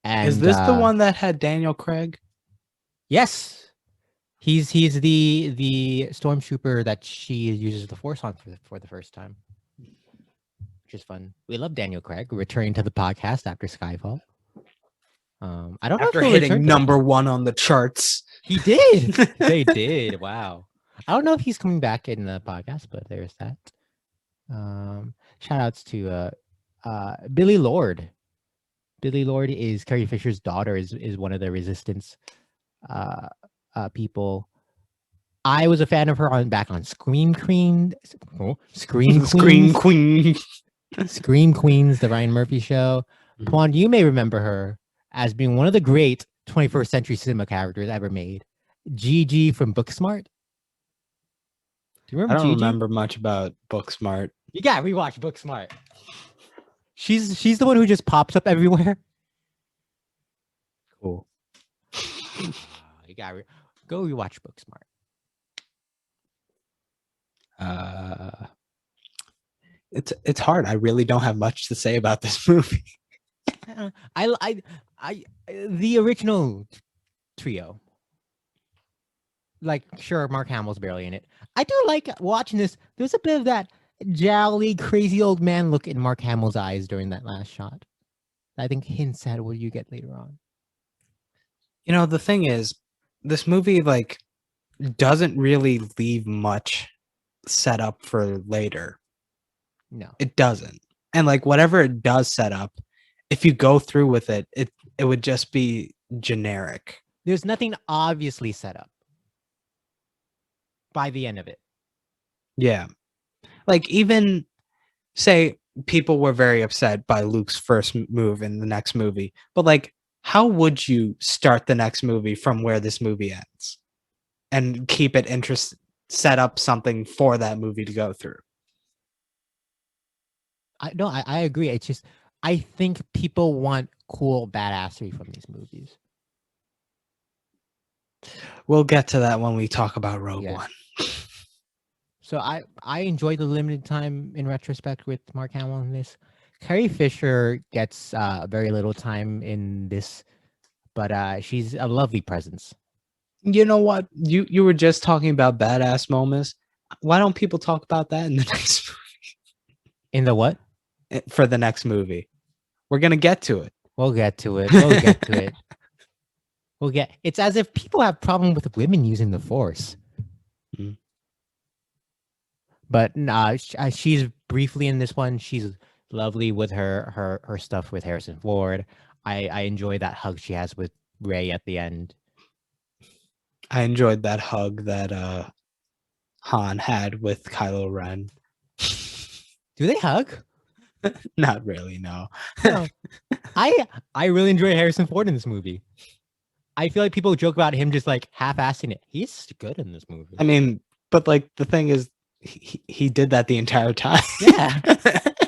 And is this the one that had Daniel Craig? Yes. He's the stormtrooper that she uses the Force on for the first time, which is fun. We love Daniel Craig returning to the podcast after Skyfall. I don't know after hitting number 1 on the charts. He did. They did. Wow. I don't know if he's coming back in the podcast, but there's that. Shout outs to Billy Lord. Billy Lord is Carrie Fisher's daughter. Is one of the Resistance people. I was a fan of her back on Scream Queens, the Ryan Murphy show. Pawan, you may remember her as being one of the great 21st century cinema characters ever made. Gigi from Booksmart. Do you remember? I don't remember much about Booksmart. You gotta rewatch Booksmart. She's the one who just pops up everywhere. Cool. You gotta go rewatch Booksmart. It's hard. I really don't have much to say about this movie. I the original trio. Like, sure, Mark Hamill's barely in it. I do like watching this. There's a bit of that jolly, crazy old man look in Mark Hamill's eyes during that last shot. I think hints at what you get later on. You know, the thing is, this movie like doesn't really leave much set up for later. No, it doesn't. And like whatever it does set up, if you go through with it, it would just be generic. There's nothing obviously set up by the end of it. Yeah. Like even say people were very upset by Luke's first move in the next movie, but like how would you start the next movie from where this movie ends and keep it set up something for that movie to go through? I agree. It's just I think people want cool badassery from these movies. We'll get to that when we talk about Rogue One. So I enjoyed the limited time in retrospect with Mark Hamill in this. Carrie Fisher gets very little time in this, but she's a lovely presence. You know what? You were just talking about badass moments. Why don't people talk about that in the next movie? In the what? For the next movie. We're going to get to it. We'll get to it. We'll get to it. It's as if people have problem with women using the Force. Mm. But she's briefly in this one. She's lovely with her stuff with Harrison Ford. I enjoy that hug she has with Rey at the end. I enjoyed that hug that Han had with Kylo Ren. Do they hug? Not really, no. No. I really enjoy Harrison Ford in this movie. I feel like people joke about him just like half-assing it. He's good in this movie. I mean, but like the thing is, he did that the entire time. Yeah.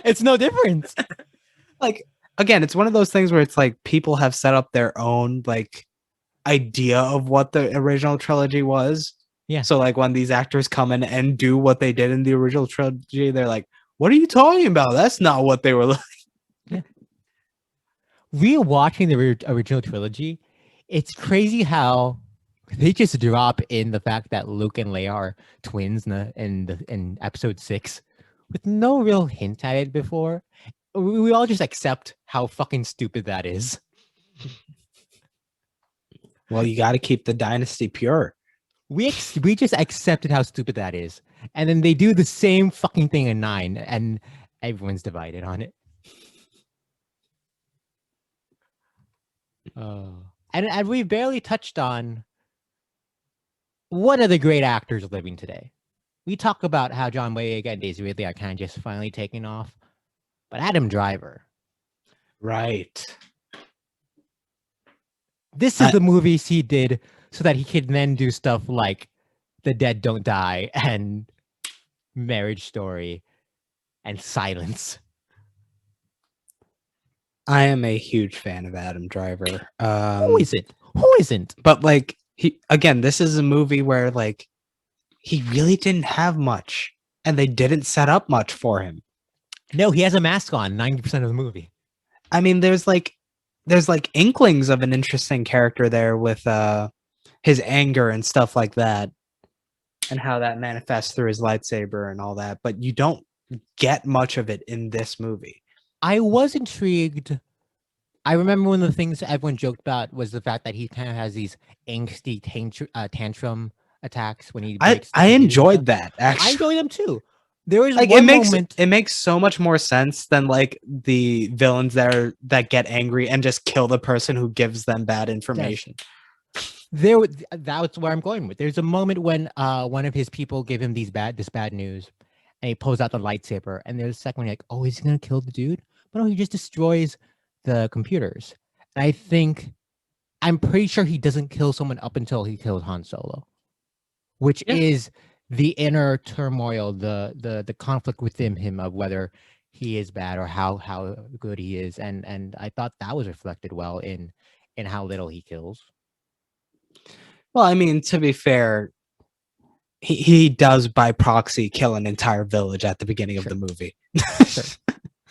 It's no difference. Like, again, it's one of those things where it's like people have set up their own like idea of what the original trilogy was. Yeah. So like when these actors come in and do what they did in the original trilogy, they're like, "What are you talking about? That's not what they were like." Yeah. Rewatching the original trilogy, it's crazy how they just drop in the fact that Luke and Leia are twins in episode 6 with no real hint at it before. We all just accept how fucking stupid that is. Well, you got to keep the dynasty pure. We just accepted how stupid that is. And then they do the same fucking thing in 9 and everyone's divided on it. And we barely touched on one of the great actors living today. We talk about how John Boyega and Daisy Ridley are kind of just finally taking off, but Adam Driver. Right. This is the movies he did so that he could then do stuff like The Dead Don't Die and Marriage Story and Silence. I am a huge fan of Adam Driver. Who isn't? Who isn't? But like this is a movie where like he really didn't have much, and they didn't set up much for him. No, he has a mask on 90% of the movie. I mean, there's like inklings of an interesting character there with his anger and stuff like that, and how that manifests through his lightsaber and all that, but you don't get much of it in this movie. I was intrigued. I remember one of the things everyone joked about was the fact that he kind of has these angsty tantrum attacks when he breaks. I enjoyed that, actually. I enjoy them too. There was like one moment. It makes so much more sense than like the villains that get angry and just kill the person who gives them bad information. That's where I'm going with. There's a moment when one of his people give him this bad news, and he pulls out the lightsaber. And there's a second one, like, oh, is he gonna kill the dude? But no, he just destroys the computers. And I'm pretty sure he doesn't kill someone up until he kills Han Solo, which is the inner turmoil, the conflict within him of whether he is bad or how good he is. And I thought that was reflected well in how little he kills. Well, I mean, to be fair, he does by proxy kill an entire village at the beginning of the movie. Sure.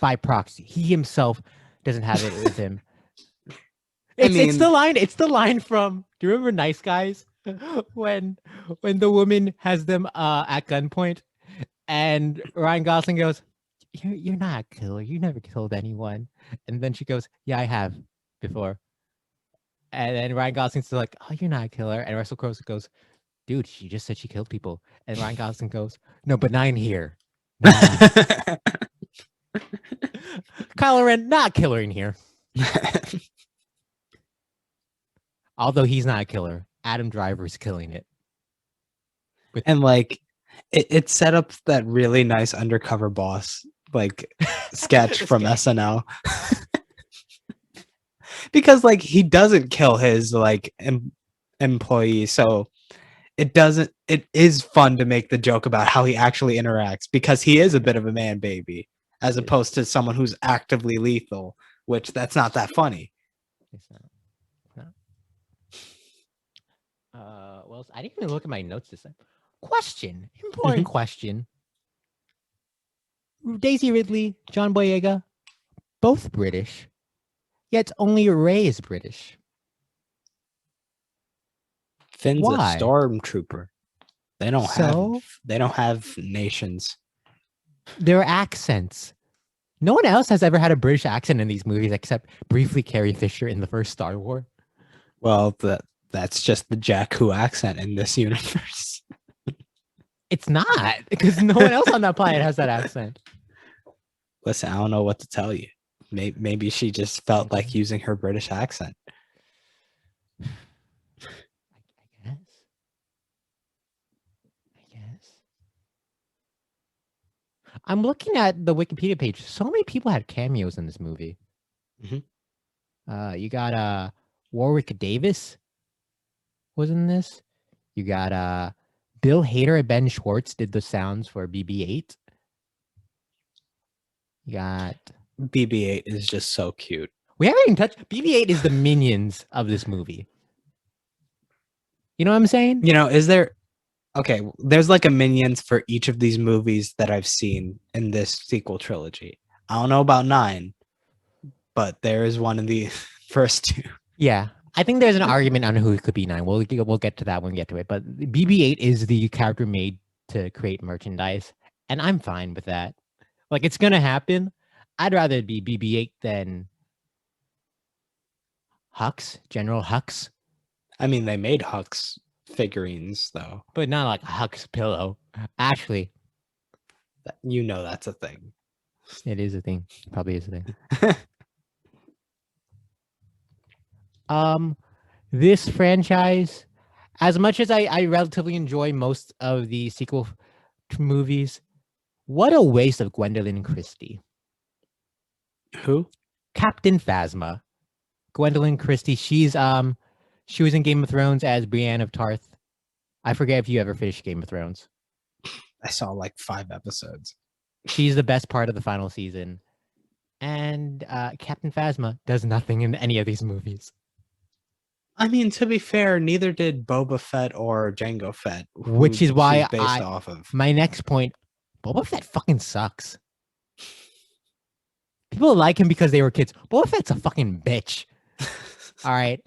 By proxy. He himself doesn't have it with him. It's the line from, do you remember Nice Guys? when the woman has them at gunpoint and Ryan Gosling goes, you're not a killer. You never killed anyone. And then she goes, yeah, I have before. And then Ryan Gosling's still like, oh, you're not a killer. And Russell Crowe goes, dude, she just said she killed people. And Ryan Gosling goes, no, but not in here. Kylo Ren, not killer in here. Although he's not a killer, Adam Driver's killing it. And like, it set up that really nice undercover boss like sketch from SNL. Because like he doesn't kill his like employee, so it is fun to make the joke about how he actually interacts, because he is a bit of a man baby as opposed to someone who's actively lethal, which that's not that funny. It's not. Well, I didn't even look at my notes this time. Question, important question. Daisy Ridley, John Boyega, both British, yet only Rey is British. Finn's a stormtrooper. They don't have nations. Their accents. No one else has ever had a British accent in these movies except briefly Carrie Fisher in the first Star Wars. Well, that's just the Jakku accent in this universe. It's not, because no one else on that planet has that accent. Listen, I don't know what to tell you. Maybe she just felt like using her British accent. I guess. I'm looking at the Wikipedia page. So many people had cameos in this movie. Mhm. You got Warwick Davis was in this. You got Bill Hader and Ben Schwartz did the sounds for BB-8. You got BB-8 is just so cute. we haven't even touched BB-8 is the minions of this movie. You know what I'm saying? You know, is there okay, there's like a minions for each of these movies that I've seen in this sequel trilogy. I don't know about 9, but there is one in the first 2. Yeah. I think there's an argument on who it could be 9. We'll get to that when we get to it. But BB-8 is the character made to create merchandise, and I'm fine with that. Like, it's gonna happen. I'd rather it be BB-8 than Hux, General Hux, I mean, they made Hux figurines though. but not like a Hux pillow. Actually, You know that's a thing. it is a thing. Probably is a thing. This franchise, as much as I relatively enjoy most of the sequel movies, what a waste of Gwendolyn Christie. Who? Captain Phasma. Gwendolyn Christie. She was in Game of Thrones as Brienne of Tarth. I forget if you ever finished Game of Thrones. I saw like 5 episodes. She's the best part of the final season. And Captain Phasma does nothing in any of these movies. I mean, to be fair, neither did Boba Fett or Jango Fett, Which who is why she's based off of. My next point, Boba Fett fucking sucks. People like him because they were kids. Boba Fett's a fucking bitch. All right.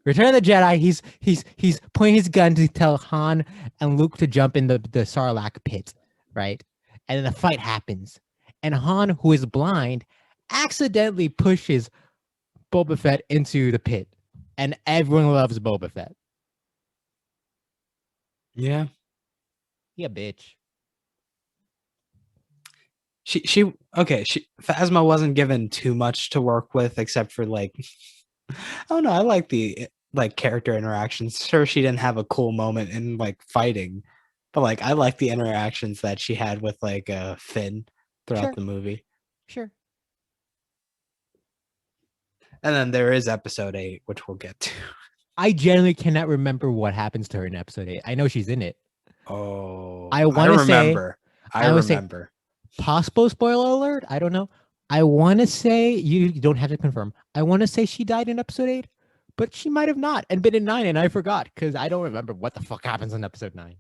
Return of the Jedi, he's pointing his gun to tell Han and Luke to jump in the Sarlacc pit, right? And then the fight happens. And Han, who is blind, accidentally pushes Boba Fett into the pit. And everyone loves Boba Fett. Yeah. He a bitch. Phasma wasn't given too much to work with except for like I don't know, I like the like character interactions. Sure, she didn't have a cool moment in like fighting, but like I like the interactions that she had with like Finn throughout Sure. the movie. Sure. And then there is episode 8, which we'll get to. I generally cannot remember what happens to her in episode 8. I know she's in it. Oh, I wanna say- remember. I would say- remember. Possible spoiler alert? I don't know. I want to say, you don't have to confirm. I want to say she died in episode 8, but she might have not and been in 9, and I forgot because I don't remember what the fuck happens in episode 9.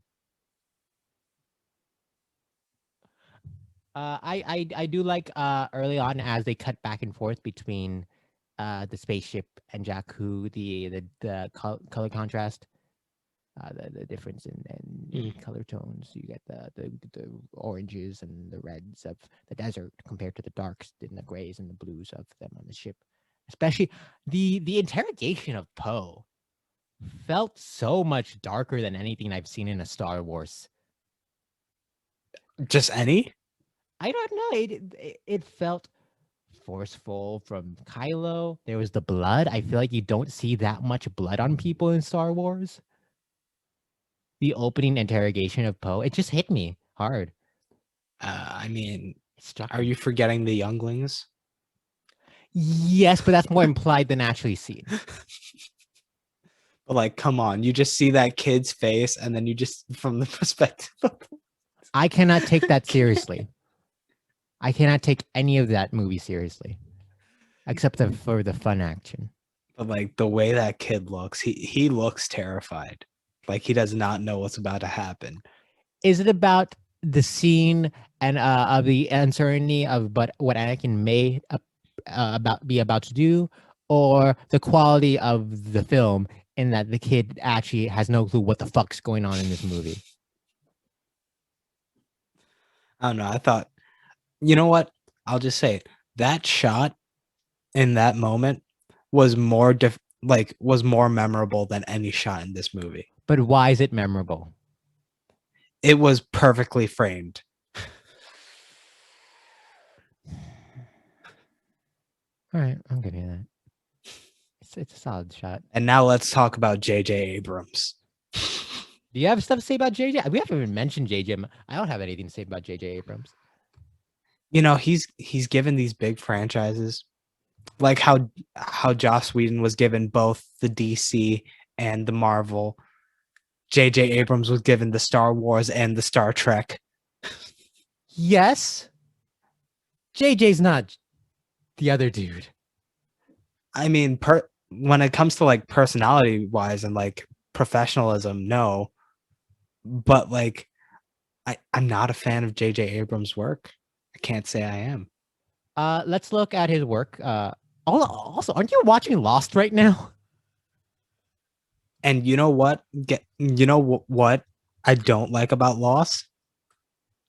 I do like early on as they cut back and forth between the spaceship and Jakku, the color contrast, the difference in color tones. You get the oranges and the reds of the desert compared to the darks and the grays and the blues of them on the ship. Especially the interrogation of Poe felt so much darker than anything I've seen in a Star Wars. Just any? I don't know. It felt forceful from Kylo. There was the blood. I feel like you don't see that much blood on people in Star Wars. The opening interrogation of Poe, it just hit me hard. I mean, It struck are me. you forgetting the younglings? Yes, but that's more implied than actually seen. But like, come on, you just see that kid's face, and then you just from the perspective of I cannot take that seriously. I cannot take any of that movie seriously, except for the fun action. but like the way that kid looks, he looks terrified. Like he does not know what's about to happen. Is it about the scene and of the uncertainty of what Anakin may be about to do, or the quality of the film in that the kid actually has no clue what the fuck's going on in this movie? I don't know. I thought, you know what? I'll just say it. That shot in that moment was more was more memorable than any shot in this movie. But why is it memorable? It was perfectly framed. All right, I'm giving you that. It's a solid shot. And now let's talk about J.J. Abrams. Do you have stuff to say about JJ? We haven't even mentioned JJ. I don't have anything to say about JJ Abrams. You know, he's given these big franchises, like how Joss Whedon was given both the DC and the Marvel. J.J. Abrams was given the Star Wars and the Star Trek. Yes, JJ's not the other dude. I mean, when it comes to like personality wise and like professionalism, no. But like, I'm not a fan of J.J. Abrams' work. I can't say I am. Let's look at his work. Also, aren't you watching Lost right now? And you know what? What I don't like about Lost?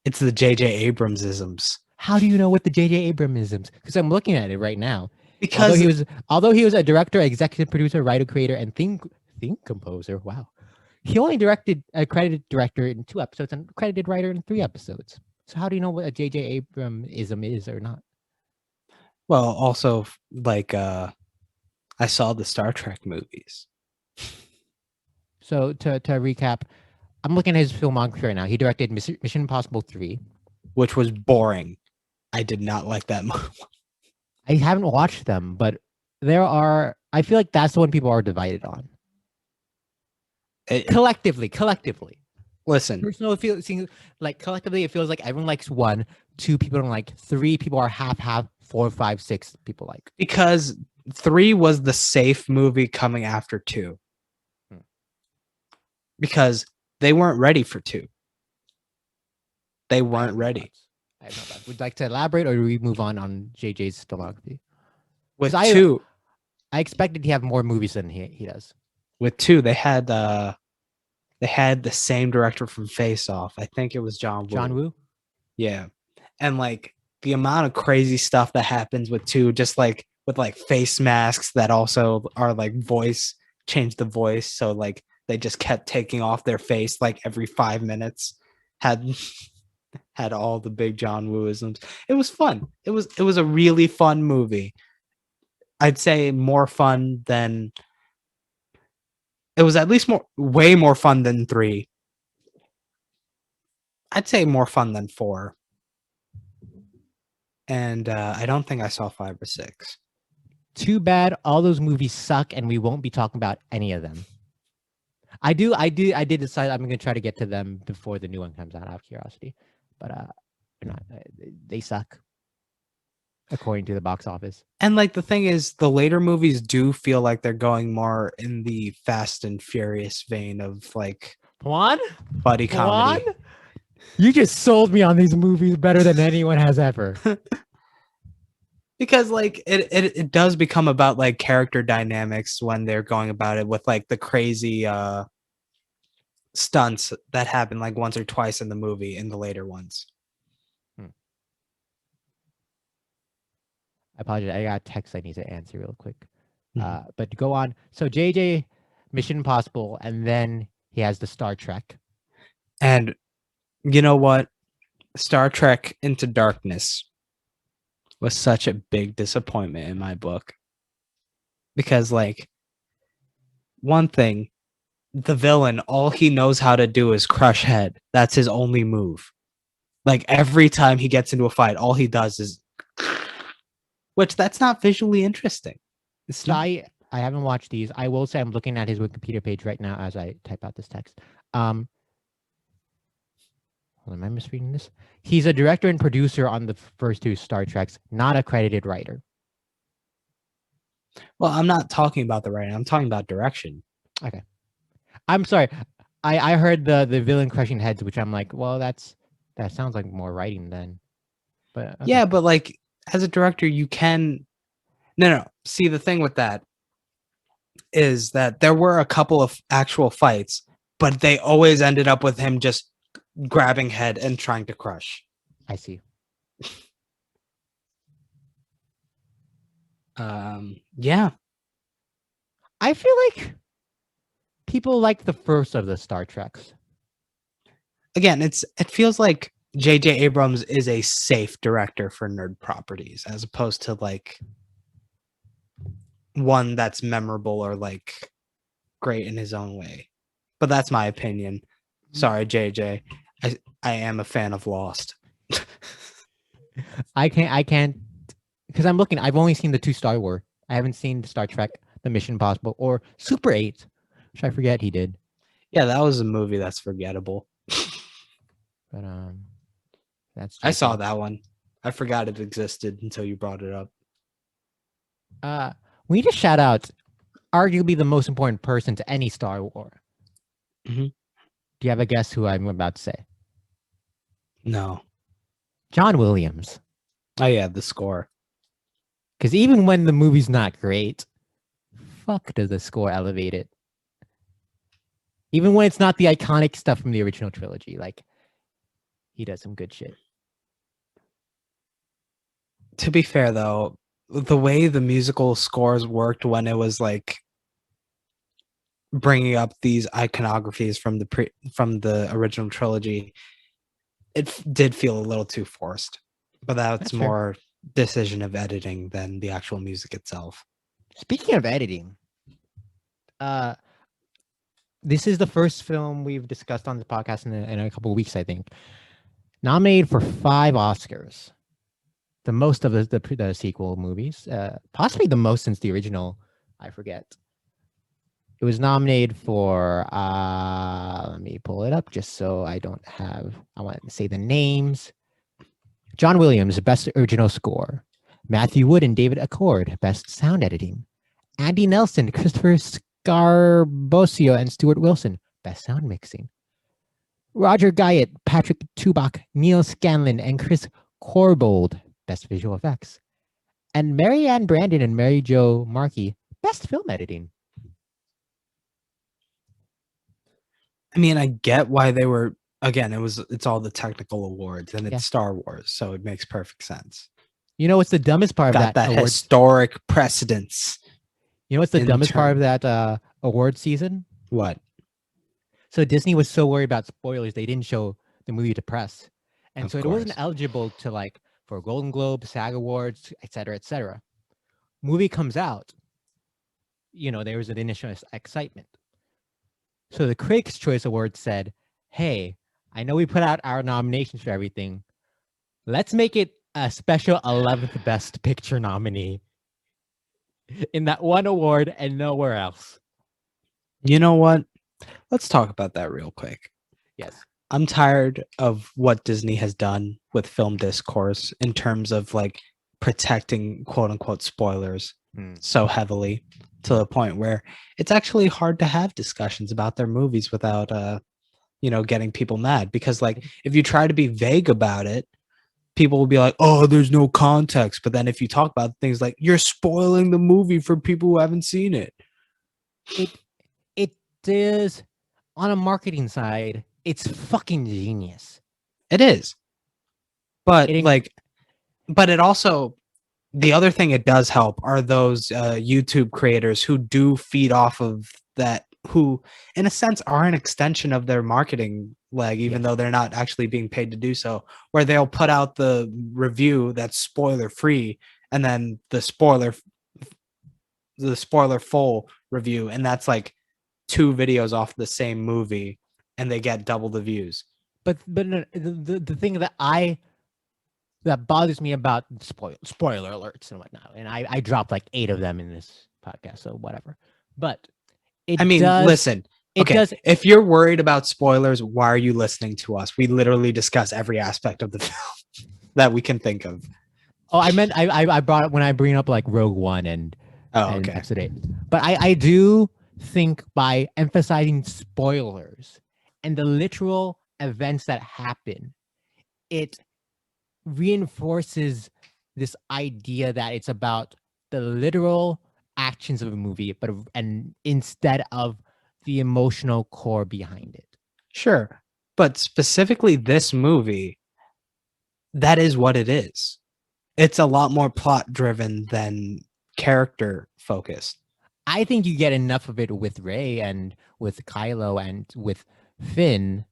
It's the J.J. Abrams-isms. How do you know what the J.J. Abrams is? Because I'm looking at it right now. Because Although he was a director, executive producer, writer, creator, and theme composer. Wow. He only directed a credited director in 2 episodes and credited writer in 3 episodes. So how do you know what a J.J. Abrams-ism is or not? well, also like I saw the Star Trek movies. So to recap, I'm looking at his filmography right now. He directed Mission Impossible 3. Which was boring. I did not like that movie. I haven't watched them, but I feel like that's the one people are divided on. Collectively. Listen, Personal, collectively, it feels like everyone likes 1, 2 people don't like, 3 people are half, 4, 5, 6 people like. because 3 was the safe movie coming after 2. Because they weren't ready for 2. They weren't ready. I have no thoughts. Would you like to elaborate, or do we move on JJ's filmography? With 2, I expected to have more movies than he does. With 2, they had the same director from Face Off. I think it was John Woo. John Woo? Yeah. And like the amount of crazy stuff that happens with 2, just like with like face masks that also are like change the voice. So like they just kept taking off their face like every 5 minutes. Had all the big John Woo-isms. It was fun. It was a really fun movie. I'd say more fun than it was, at least way more fun than 3. I'd say more fun than 4. And I don't think I saw 5 or 6. Too bad all those movies suck and we won't be talking about any of them. I did decide I'm going to try to get to them before the new one comes out of curiosity. But they're not, they suck according to the box office. And like the thing is, the later movies do feel like they're going more in the Fast and Furious vein of like Pawan? buddy comedy. Pawan? You just sold me on these movies better than anyone has ever. Because like it does become about like character dynamics when they're going about it with like the crazy stunts that happen like once or twice in the movie in the later ones. I apologize. I got a text I need to answer real quick. But go on. So JJ, Mission Impossible, and then he has the Star Trek. And you know what? Star Trek Into Darkness was such a big disappointment in my book. Because like, one thing, the villain, all he knows how to do is crush head. That's his only move. Like every time he gets into a fight, all he does is, which that's not visually interesting. It's not. I haven't watched these. I will say I'm looking at his Wikipedia page right now as I type out this text. Hold on, am I misreading this? He's a director and producer on the first 2 Star Treks, not a credited writer. Well, I'm not talking about the writing. I'm talking about direction. Okay. I'm sorry. I heard the villain crushing heads, which I'm like, well, that sounds like more writing then. But okay. Yeah, but like as a director, you can. No. See, the thing with that is that there were a couple of actual fights, but they always ended up with him just grabbing head and trying to crush. I see. Yeah. I feel like people like the first of the Star Treks. Again, it feels like J.J. Abrams is a safe director for nerd properties, as opposed to like one that's memorable or like great in his own way. But that's my opinion. Sorry, JJ. I am a fan of Lost. I can't because I'm looking. I've only seen the 2 Star Wars. I haven't seen Star Trek, The Mission Impossible, or Super 8, which I forget he did. Yeah, that was a movie that's forgettable. But that's I saw JK. that one. I forgot it existed until you brought it up. We need to shout out arguably the most important person to any Star Wars. Mhm. Do you have a guess who I'm about to say? No. John Williams. Oh yeah, the score. Because even when the movie's not great, fuck does the score elevate it. Even when it's not the iconic stuff from the original trilogy, like he does some good shit. To be fair though, the way the musical scores worked when it was like bringing up these iconographies from the original trilogy, did feel a little too forced. But that's That's fair. more decision of editing than the actual music itself. Speaking of editing, this is the first film we've discussed on the podcast in a couple of weeks, I think. Nominated for 5 Oscars, the most of the sequel movies, possibly the most since the original. I forget. It was nominated for. Let me pull it up just so I don't have. I want to say the names. John Williams, Best Original Score. Matthew Wood and David Accord, Best Sound Editing. Andy Nelson, Christopher Scarbosio, and Stuart Wilson, Best Sound Mixing. Roger Guyett, Patrick Tubach, Neil Scanlon, and Chris Corbold, Best Visual Effects. And Mary Ann Brandon and Mary Jo Markey, Best Film Editing. I mean, I get why they were. Again, it's all the technical awards, and it's Yeah. Star Wars, so it makes perfect sense. You know what's the dumbest part of Got that award? historic precedence. You know what's the in dumbest part turn- of that award season? What? So Disney was so worried about spoilers, they didn't show the movie to press. And Of so it wasn't course. eligible to like for Golden Globe, SAG Awards, et cetera, et cetera. Movie comes out, you know, there was an initial excitement. So the Critics' Choice Award said, hey, I know we put out our nominations for everything. Let's make it a special 11th Best Picture nominee in that one award and nowhere else. You know what? Let's talk about that real quick. Yes. I'm tired of what Disney has done with film discourse in terms of like protecting quote unquote spoilers so heavily to the point where it's actually hard to have discussions about their movies without getting people mad, because like if you try to be vague about it, people will be like, oh, there's no context. But then if you talk about things like you're spoiling the movie for people who haven't seen it. It is, on a marketing side, it's fucking genius. It is. But but it also, the other thing it does help are those YouTube creators who do feed off of that, who in a sense are an extension of their marketing leg, even though they're not actually being paid to do so, where they'll put out the review that's spoiler free and then the spoiler full review, and that's like 2 videos off the same movie and they get double the views. But no, the thing that bothers me about spoiler alerts and whatnot, and I dropped like 8 of them in this podcast, so whatever. But listen. If you're worried about spoilers, why are you listening to us? We literally discuss every aspect of the film that we can think of. Oh, I meant I brought it when I bring up like Rogue One and okay. Episode 8. But I do think by emphasizing spoilers and the literal events that happen, it reinforces this idea that it's about the literal actions of a movie, and instead of the emotional core behind it. Sure. But specifically this movie, that is what it is. It's a lot more plot driven than character focused. I think you get enough of it with Rey and with Kylo and with Finn,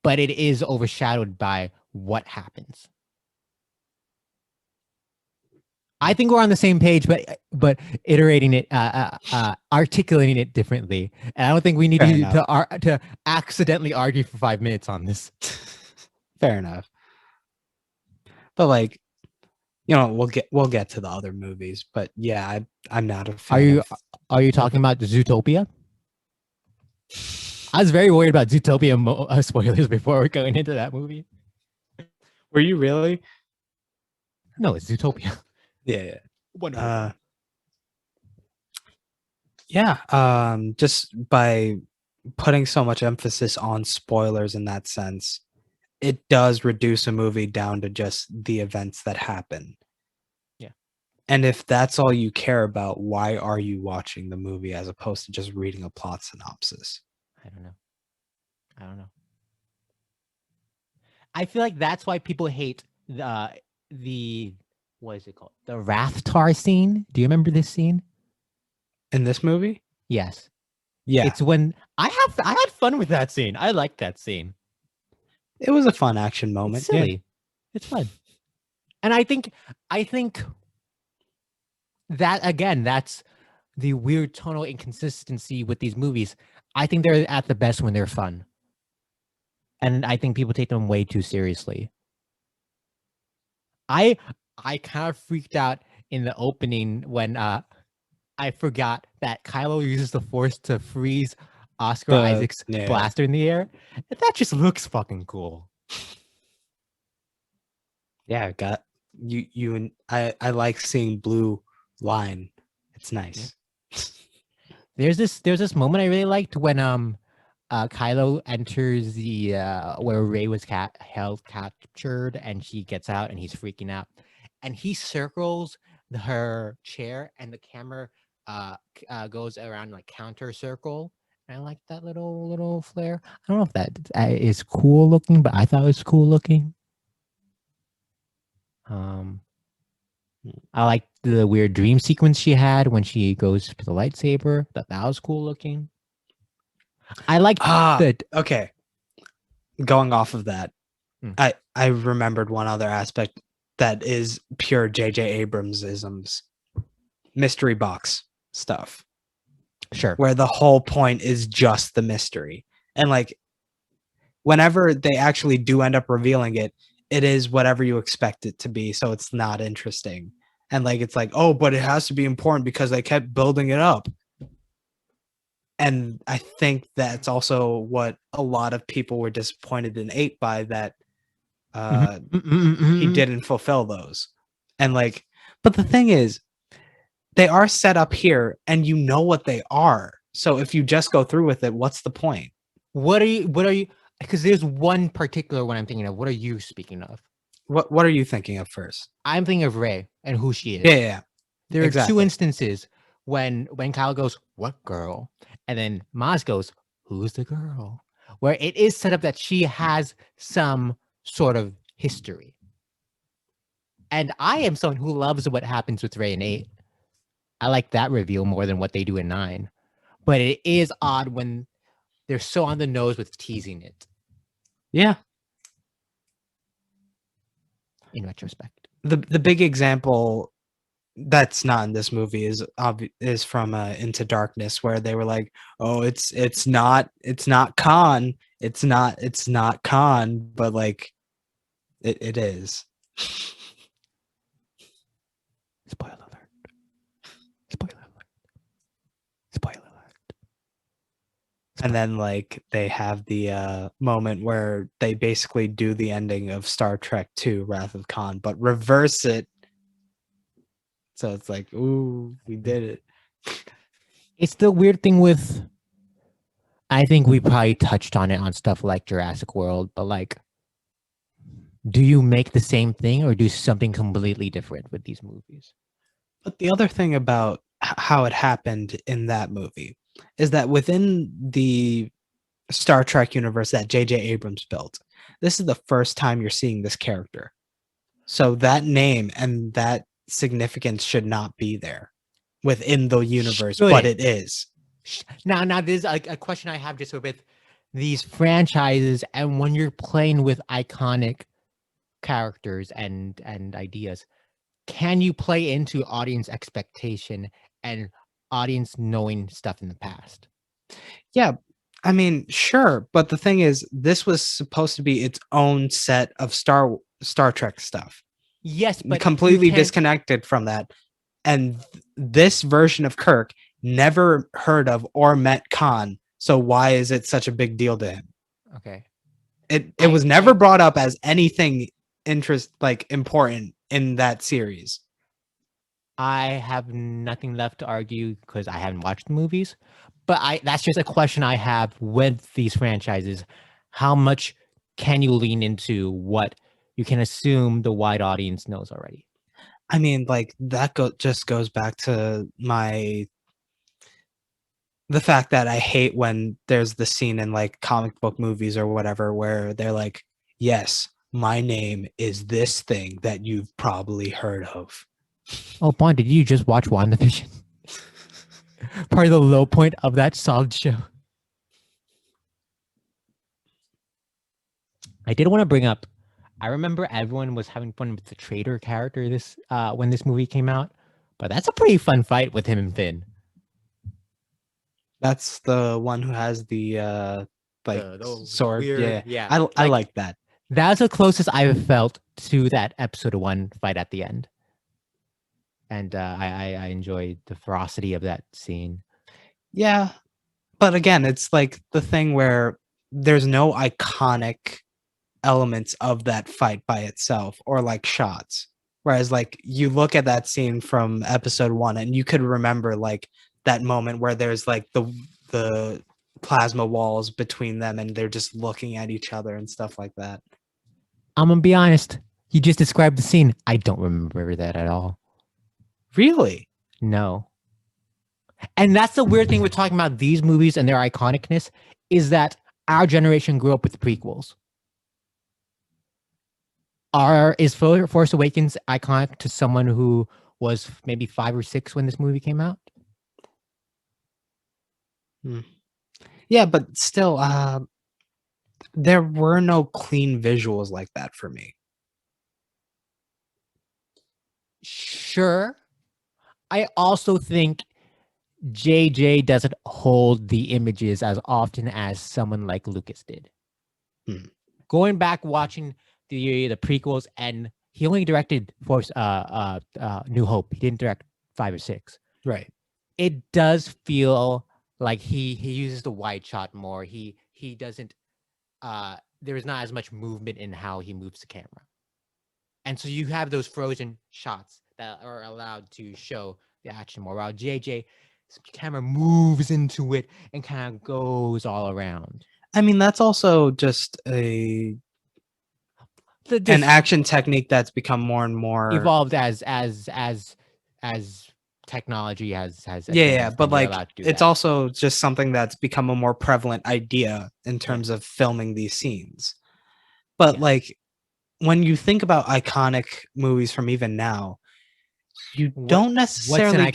but it is overshadowed by what happens. I think we're on the same page, but iterating it, articulating it differently. And I don't think we need to accidentally argue for 5 minutes on this. Fair enough. But like, we'll get to the other movies, but yeah, I'm not a Are fan you of. are you talking about Zootopia? I was very worried about Zootopia spoilers before we're going into that movie. Were you really? No, it's Zootopia. Yeah. Wonderful. Just by putting so much emphasis on spoilers in that sense, it does reduce a movie down to just the events that happen. Yeah. And if that's all you care about, why are you watching the movie as opposed to just reading a plot synopsis? I don't know. I feel like that's why people hate the what is it called? The Rathtar scene. Do you remember this scene? In this movie? Yes. Yeah. It's when I had fun with that scene. I liked that scene. It was a fun action moment. It's silly. Yeah. It's fun. And I think that again, that's the weird tonal inconsistency with these movies. I think they're at the best when they're fun. And I think people take them way too seriously. I kind of freaked out in the opening when I forgot that Kylo uses the Force to freeze Oscar Isaac's blaster in the air. That just looks fucking cool. Yeah, got you and I like seeing blue line. It's nice. Yeah. There's this moment I really liked when Kylo enters the where Rey was held captured and she gets out and he's freaking out and he circles her chair and the camera goes around like counter circle. And I like that little flare. I don't know if that is cool looking, but I thought it was cool looking. I like the weird dream sequence she had when she goes to the lightsaber. That was cool looking. I like okay. Going off of that, I remembered one other aspect that is pure J.J. Abrams isms. Mystery box stuff. Sure. Where the whole point is just the mystery. And like whenever they actually do end up revealing it, it is whatever you expect it to be, so it's not interesting. And like it's like, oh, but it has to be important because they kept building it up. And I think that's also what a lot of people were disappointed in 8 by, that he didn't fulfill those. And like, but the thing is, they are set up here and you know what they are. So if you just go through with it, what's the point? What are you because there's one particular one I'm thinking of. What are you speaking of? What are you thinking of first? I'm thinking of Rey and who she is. Yeah. There are 2 instances when Kyle goes, "What girl?" and then Maz goes, "Who's the girl?" Where it is set up that she has some sort of history. And I am someone who loves what happens with Rey in 8. I like that reveal more than what they do in 9. But it is odd when they're so on the nose with teasing it. Yeah. In retrospect. The big example that's not in this movie is from Into Darkness, where they were like, oh, it's not Khan. It's not Khan, but like it is. Spoiler alert. Spoiler alert. Spoiler alert. And then like they have the moment where they basically do the ending of Star Trek II, Wrath of Khan, but reverse it. So it's like, ooh, we did it. It's the weird thing with, I think we probably touched on it on stuff like Jurassic World, but like, do you make the same thing or do something completely different with these movies? But the other thing about how it happened in that movie is that within the Star Trek universe that J.J. Abrams built, this is the first time you're seeing this character. So that name and that significance should not be there within the universe, but it is. Now there's a question I have just with these franchises, and when you're playing with iconic characters and ideas, can you play into audience expectation and audience knowing stuff in the past? Yeah, I mean, sure, but the thing is, this was supposed to be its own set of Star Trek stuff. Yes, but completely disconnected from that. And this version of Kirk never heard of or met Khan. So why is it such a big deal to him? Okay. It was never brought up as anything important in that series. I have nothing left to argue because I haven't watched the movies, but that's just a question I have with these franchises. How much can you lean into what you can assume the wide audience knows already? I mean, like that just goes back to the fact that I hate when there's the scene in like comic book movies or whatever where they're like, yes, my name is this thing that you've probably heard of. Oh, Bond, did you just watch WandaVision? Probably the low point of that solid show. I did want to bring up, I remember everyone was having fun with the traitor character when this movie came out, but that's a pretty fun fight with him and Finn. That's the one who has the sword. Weird, yeah. I like that. That's the closest I've felt to that episode 1 fight at the end. And I enjoyed the ferocity of that scene. Yeah. But again, it's like the thing where there's no iconic elements of that fight by itself or like shots. Whereas like you look at that scene from episode 1 and you could remember like that moment where there's like the plasma walls between them and they're just looking at each other and stuff like that. I'm gonna be honest. You just described the scene. I don't remember that at all. Really? No. And that's the weird thing with talking about these movies and their iconicness is that our generation grew up with the prequels. Is Force Awakens iconic to someone who was maybe 5 or 6 when this movie came out? Yeah, but still, there were no clean visuals like that for me. Sure. I also think JJ doesn't hold the images as often as someone like Lucas did. Going back watching the prequels, and he only directed Force New Hope. He didn't direct 5 or 6. Right. It does feel like he uses the wide shot more. He doesn't there's not as much movement in how he moves the camera. And so you have those frozen shots that are allowed to show the action more. While JJ, camera moves into it and kind of goes all around. I mean, that's also just an action technique that's become more and more evolved as technology has but like it's also just something that's become a more prevalent idea in terms of filming these scenes. But like when you think about iconic movies from even now, you don't necessarily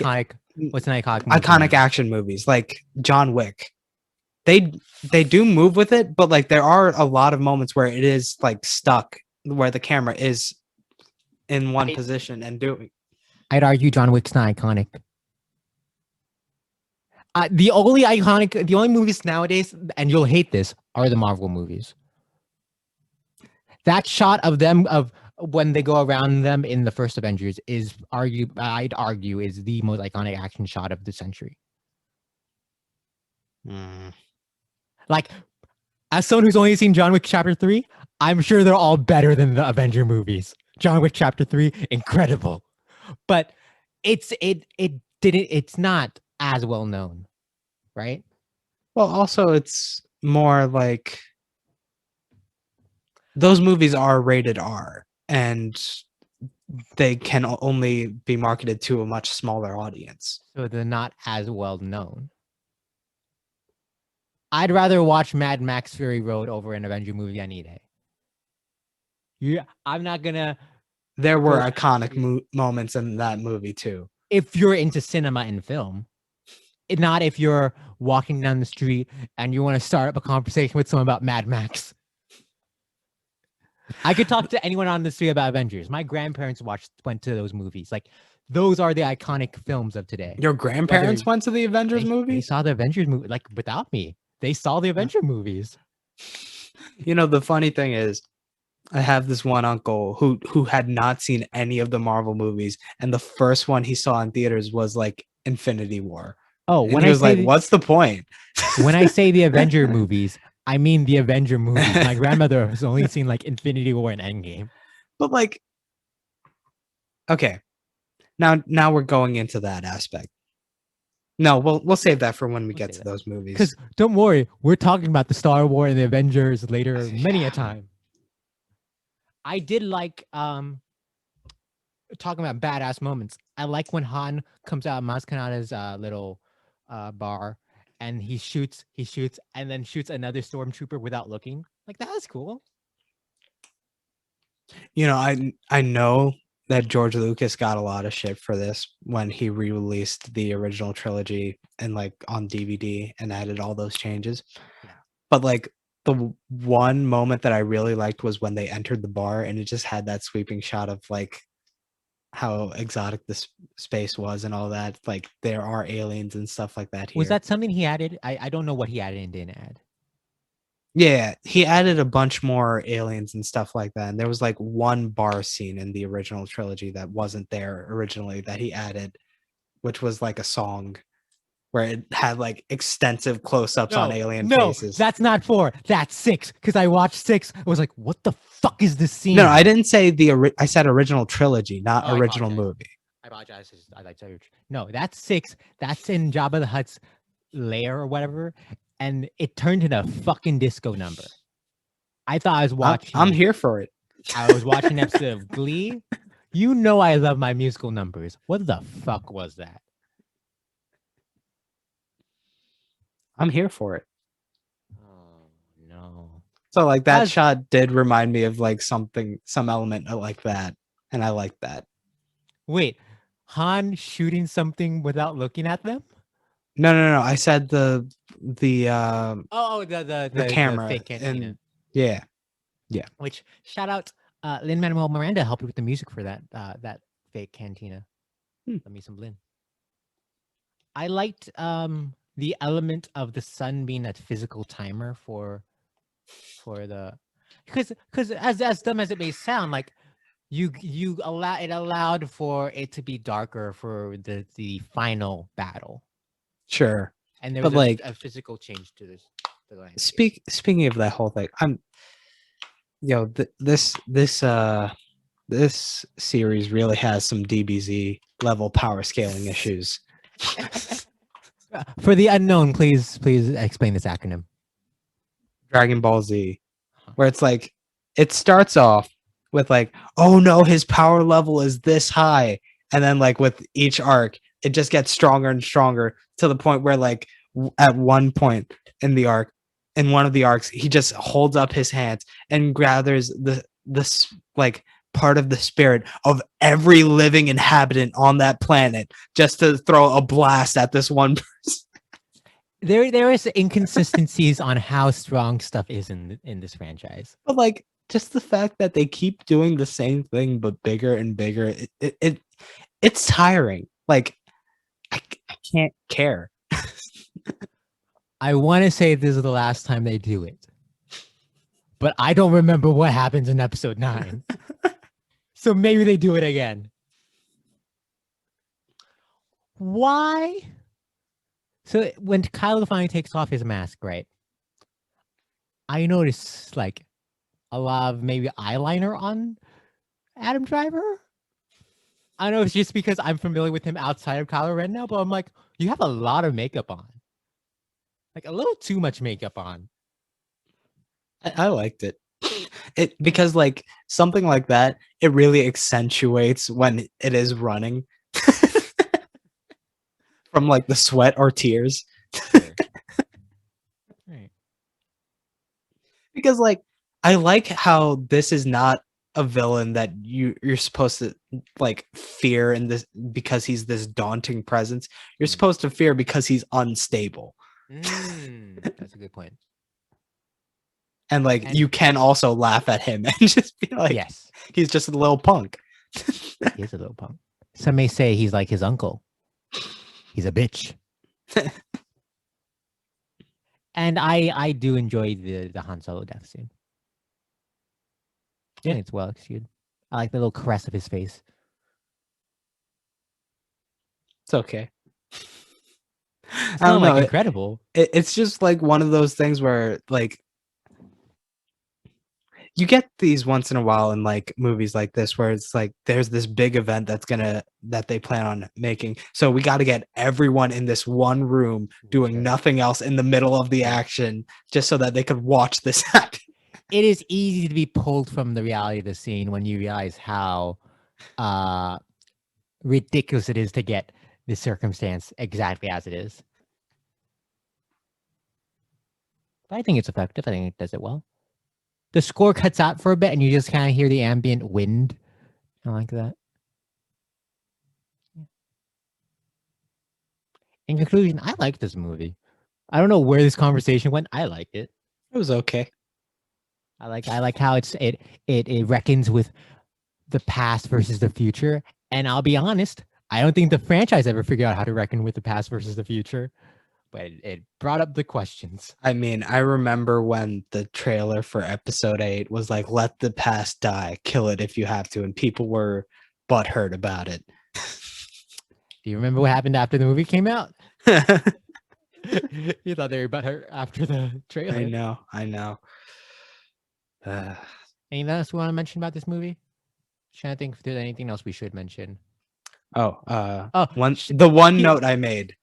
what's an iconic action movies like John Wick. They do move with it, but like there are a lot of moments where it is like stuck, where the camera is in one position and doing. I'd argue John Wick's not iconic. The only movies nowadays, and you'll hate this, are the Marvel movies. That shot of them of when they go around them in the first Avengers I'd argue is the most iconic action shot of the century. Like, as someone who's only seen John Wick Chapter 3, I'm sure they're all better than the Avenger movies. John Wick Chapter 3, incredible. But it's not as well known, right? Well, also it's more like those movies are rated R and they can only be marketed to a much smaller audience. So they're not as well known. I'd rather watch Mad Max Fury Road over an Avenger movie any day. Yeah, I'm not gonna. There were iconic moments in that movie too. If you're into cinema and film, not if you're walking down the street and you want to start up a conversation with someone about Mad Max. I could talk to anyone on the street about Avengers. My grandparents went to those movies. Like, those are the iconic films of today. Your grandparents went to the Avengers movies? They saw the Avengers movie, like, without me. They saw the Avenger movies. You know, the funny thing is, I have this one uncle who had not seen any of the Marvel movies, and the first one he saw in theaters was like Infinity War. Oh, And he was like, "What's the point?" when I say the Avenger movies, I mean the Avenger movies. My grandmother has only seen like Infinity War and Endgame. But like, okay, now we're going into that aspect. No, we'll save that for when we get to those movies. Because don't worry, we're talking about the Star Wars and the Avengers later many a time. I did like talking about badass moments. I like when Han comes out of Maz Kanata's little bar and he shoots, and then shoots another stormtrooper without looking. Like that was cool. You know, I know that George Lucas got a lot of shit for this when he re-released the original trilogy and like on DVD and added all those changes. Yeah. But like the one moment that I really liked was when they entered the bar and it just had that sweeping shot of like how exotic this space was and all that. Like there are aliens and stuff like that here. Was that something he added? I don't know what he added and didn't add. Yeah, he added a bunch more aliens and stuff like that. And there was like one bar scene in the original trilogy that wasn't there originally that he added, which was like a song where it had like extensive close-ups on alien faces. That's not 4. That's 6. Because I watched 6. I was like, what the fuck is this scene? No, I didn't say I said original trilogy, not original movie. I apologize. I like to. No, that's 6. That's in Jabba the Hutt's lair or whatever. And it turned into a fucking disco number. I thought I was watching. I'm here for it. I was watching an episode of Glee. You know I love my musical numbers. What the fuck was that? I'm here for it. Oh no. So like that shot did remind me of like some element like that. And I like that. Wait, Han shooting something without looking at them? No. I said the the camera, the fake cantina. and yeah. Which shout out, Lin-Manuel Miranda helped with the music for that that fake cantina. Let me some Lin. I liked the element of the sun being that physical timer for the because as dumb as it may sound, like you allowed for it to be darker for the final battle. Sure. And there was a physical change to this. Speaking of that whole thing, this series really has some DBZ level power scaling issues. For the unknown, please explain this acronym. Dragon Ball Z, where it's like it starts off with like, oh no, his power level is this high, and then like with each arc, it just gets stronger and stronger to the point where like at one point in one of the arcs, he just holds up his hands and gathers this like part of the spirit of every living inhabitant on that planet just to throw a blast at this one person. There is inconsistencies on how strong stuff is in this franchise. But like just the fact that they keep doing the same thing but bigger and bigger, it's tiring. Like I can't care. I want to say this is the last time they do it, but I don't remember what happens in episode 9. So maybe they do it again. Why? So when Kylo finally takes off his mask, right? I noticed like a lot of maybe eyeliner on Adam Driver. I don't know if it's just because I'm familiar with him outside of Kylo Ren now, but I'm like, you have a lot of makeup on. Like a little too much makeup on. I liked it. Because like something like that, it really accentuates when it is running from like the sweat or tears. Right. Because like I like how this is not a villain that you're supposed to like fear in this because he's this daunting presence. You're supposed to fear because he's unstable. That's a good point. And like you can also laugh at him and just be like, yes, he's just a little punk. He is a little punk. Some may say he's like his uncle. He's a bitch. And I do enjoy the Han Solo death scene. I think it's well executed. I like the little caress of his face. It's okay. It's I not don't like know. incredible. It's just like one of those things where like you get these once in a while in like movies like this where it's like there's this big event that they plan on making. So we got to get everyone in this one room doing Sure. nothing else in the middle of the Yeah. action just so that they could watch this happen. It is easy to be pulled from the reality of the scene when you realize how ridiculous it is to get the circumstance exactly as it is. But I think it's effective. I think it does it well. The score cuts out for a bit and you just kind of hear the ambient wind. I like that. In conclusion, I like this movie. I don't know where this conversation went. I like it. It was okay. I like how it reckons with the past versus the future. And I'll be honest, I don't think the franchise ever figured out how to reckon with the past versus the future. But it brought up the questions. I mean, I remember when the trailer for episode 8 was like, let the past die, kill it if you have to. And people were butthurt about it. Do you remember what happened after the movie came out? You thought they were butthurt after the trailer. I know. Anything else we want to mention about this movie? Trying to think if there's anything else we should mention. The one note I made.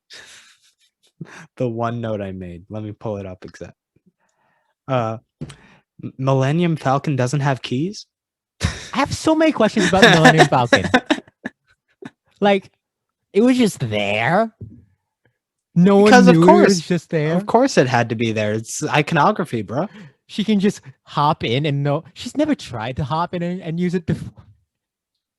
The one note I made. Let me pull it up exact. Millennium Falcon doesn't have keys? I have so many questions about the Millennium Falcon. Like, it was just there. No Because one knew of course, it was just there. Of course it had to be there. It's iconography, bro. She can just hop in and know. She's never tried to hop in and use it before.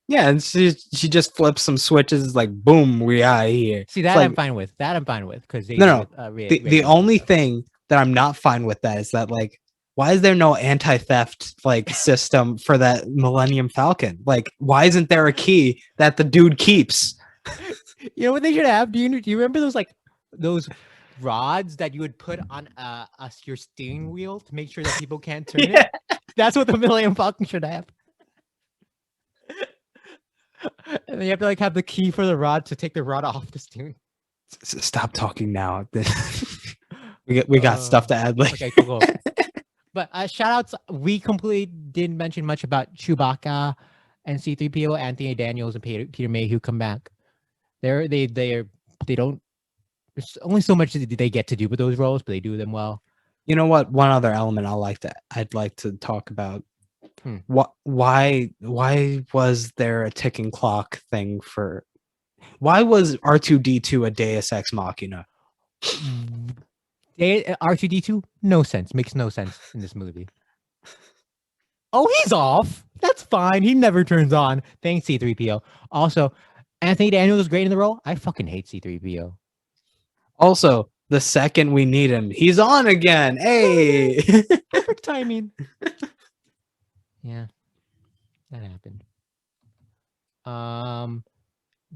Yeah, and she just flips some switches, like boom, we are here. See, that like, I'm fine with. That I'm fine with because the only thing that I'm not fine with that is that like, why is there no anti-theft like system for that Millennium Falcon? Like, why isn't there a key that the dude keeps? You know what they should have? Do you remember those rods that you would put on your steering wheel to make sure that people can't turn it? That's what the Millennium Falcon should have. And then you have to like have the key for the rod to take the rod off the steering. Stop talking now. we got stuff to add later. Okay, cool. But shout outs. We completely didn't mention much about Chewbacca and C-3PO, Anthony Daniels, and Peter Mayhew come back. They don't. There's only so much that they get to do with those roles, but they do them well. You know what? One other element I'd like to talk about. Why was there a ticking clock thing for? Why was R2D2 a Deus Ex Machina? R2D2, no sense. Makes no sense in this movie. Oh, he's off. That's fine. He never turns on. Thanks, C-3PO. Also, Anthony Daniels is great in the role. I fucking hate C-3PO. Also, the second we need him, he's on again. Hey, perfect timing. Yeah, that happened.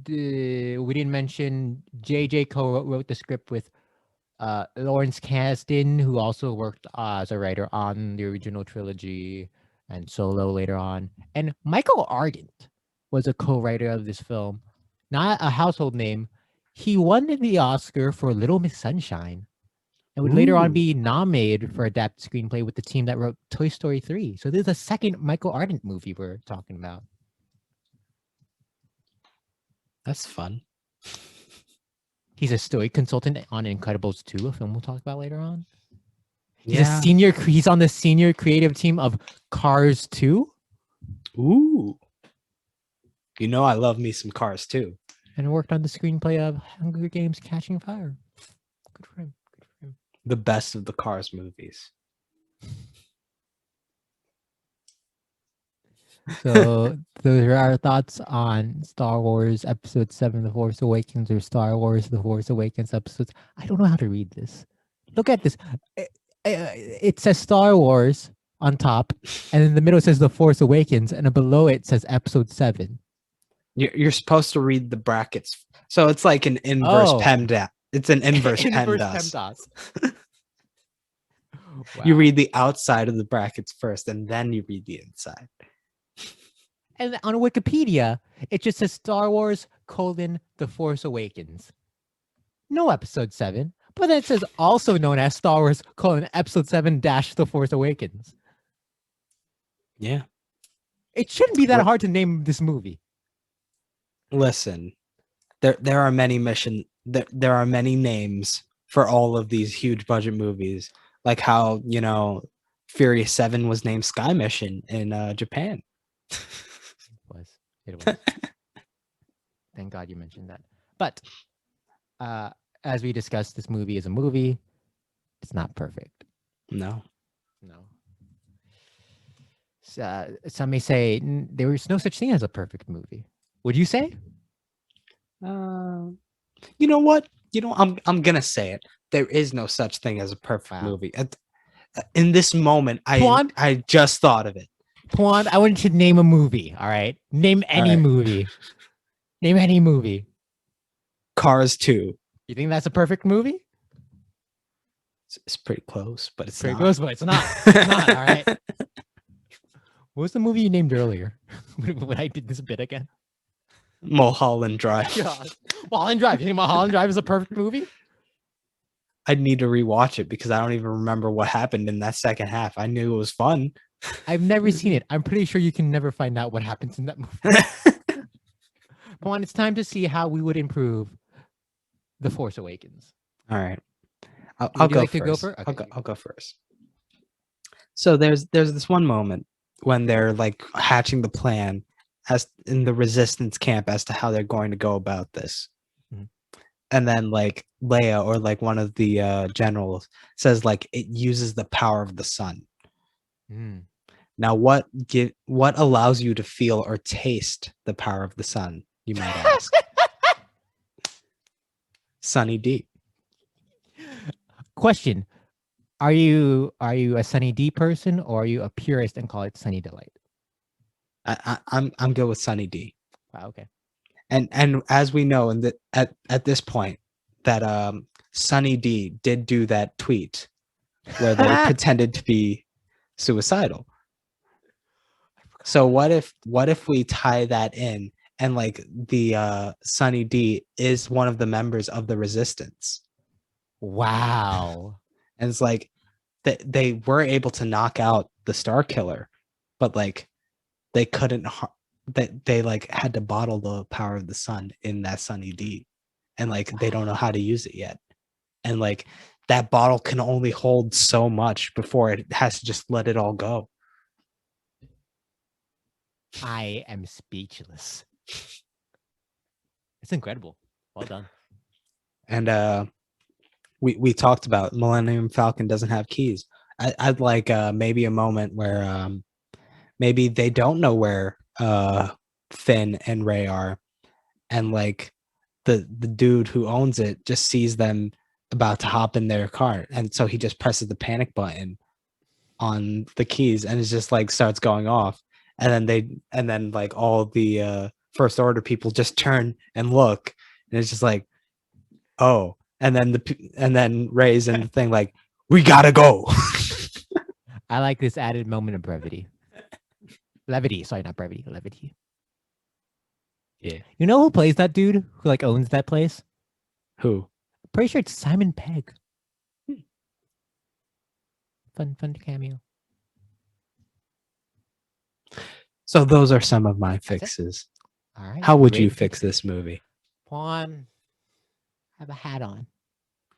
We didn't mention JJ co-wrote the script with Lawrence Kasdan, who also worked as a writer on the original trilogy and Solo later on. And Michael Ardent was a co-writer of this film. Not a household name. He won the Oscar for Little Miss Sunshine and would later on be nominated for adapted screenplay with the team that wrote Toy Story 3. So this is the second Michael Ardent movie we're talking about. That's fun. He's a story consultant on Incredibles 2, a film we'll talk about later on. He's on the senior creative team of Cars 2. Ooh. You know I love me some Cars 2. And worked on the screenplay of Hunger Games Catching Fire. Good for him. The best of the Cars movies. So those are our thoughts on Star Wars Episode 7, The Force Awakens, or Star Wars The Force Awakens episodes. I don't know how to read this. Look at this. It says Star Wars on top, and in the middle it says The Force Awakens, and below it says Episode 7. You're supposed to read the brackets. So it's like an inverse PEMDAS. It's an inverse PEMDAS. Wow. You read the outside of the brackets first, and then you read the inside. And on Wikipedia, it just says Star Wars: The Force Awakens. No episode 7, but then it says also known as Star Wars: Episode 7 The Force Awakens. Yeah. It shouldn't be that hard to name this movie. Listen, there are many there are many names for all of these huge budget movies, like how, you know, Furious 7 was named Sky Mission in Japan. It was. Thank God you mentioned that. But as we discussed, this movie is a movie. It's not perfect. No. Some may say there is no such thing as a perfect movie. Would you say? You know what? I'm gonna say it. There is no such thing as a perfect movie. In this moment, I just thought of it. Pawan, I want you to name a movie. All right, name any movie. Name any movie. Cars 2. You think that's a perfect movie? It's pretty close, but it's pretty not. close, but it's not. It's not. All right. What was the movie you named earlier when I did this bit again? Mulholland Drive. God. Mulholland Drive. You think Mulholland Drive is a perfect movie? I'd need to rewatch it because I don't even remember what happened in that second half. I knew it was fun. I've never seen it. I'm pretty sure you can never find out what happens in that movie. Pawan, it's time to see how we would improve The Force Awakens. All right. I'll go first. Okay. I'll go first. So there's this one moment when they're like hatching the plan as in the resistance camp as to how they're going to go about this. Mm-hmm. And then like Leia or like one of the generals says like it uses the power of the sun. Mm. Now what allows you to feel or taste the power of the sun, you might ask? Sunny D. Question. Are you a Sunny D person or are you a purist and call it Sunny Delight? I'm good with Sunny D. Wow, okay. And as we know at this point that Sunny D did do that tweet where they pretended to be suicidal. So what if we tie that in and like the Sunny D is one of the members of the resistance? Wow. And it's like they were able to knock out the Star Killer, but like they couldn't. They like had to bottle the power of the sun in that Sunny D, and like they don't know how to use it yet. And like that bottle can only hold so much before it has to just let it all go. I am speechless. It's incredible. Well done. And we talked about Millennium Falcon doesn't have keys. I'd like maybe a moment where maybe they don't know where Finn and Rey are, and like the dude who owns it just sees them about to hop in their car, and so he just presses the panic button on the keys and it just like starts going off, and then like all the First Order people just turn and look, and it's just like, oh. And then Rey's in the thing like, we gotta go. I like this added moment of brevity. Levity. Sorry, not brevity. Levity. Yeah. You know who plays that dude who like owns that place? Who? Pretty sure it's Simon Pegg. Fun cameo. So those are some of my fixes. All right. How would you fix this movie? Pawn. I have a hat on.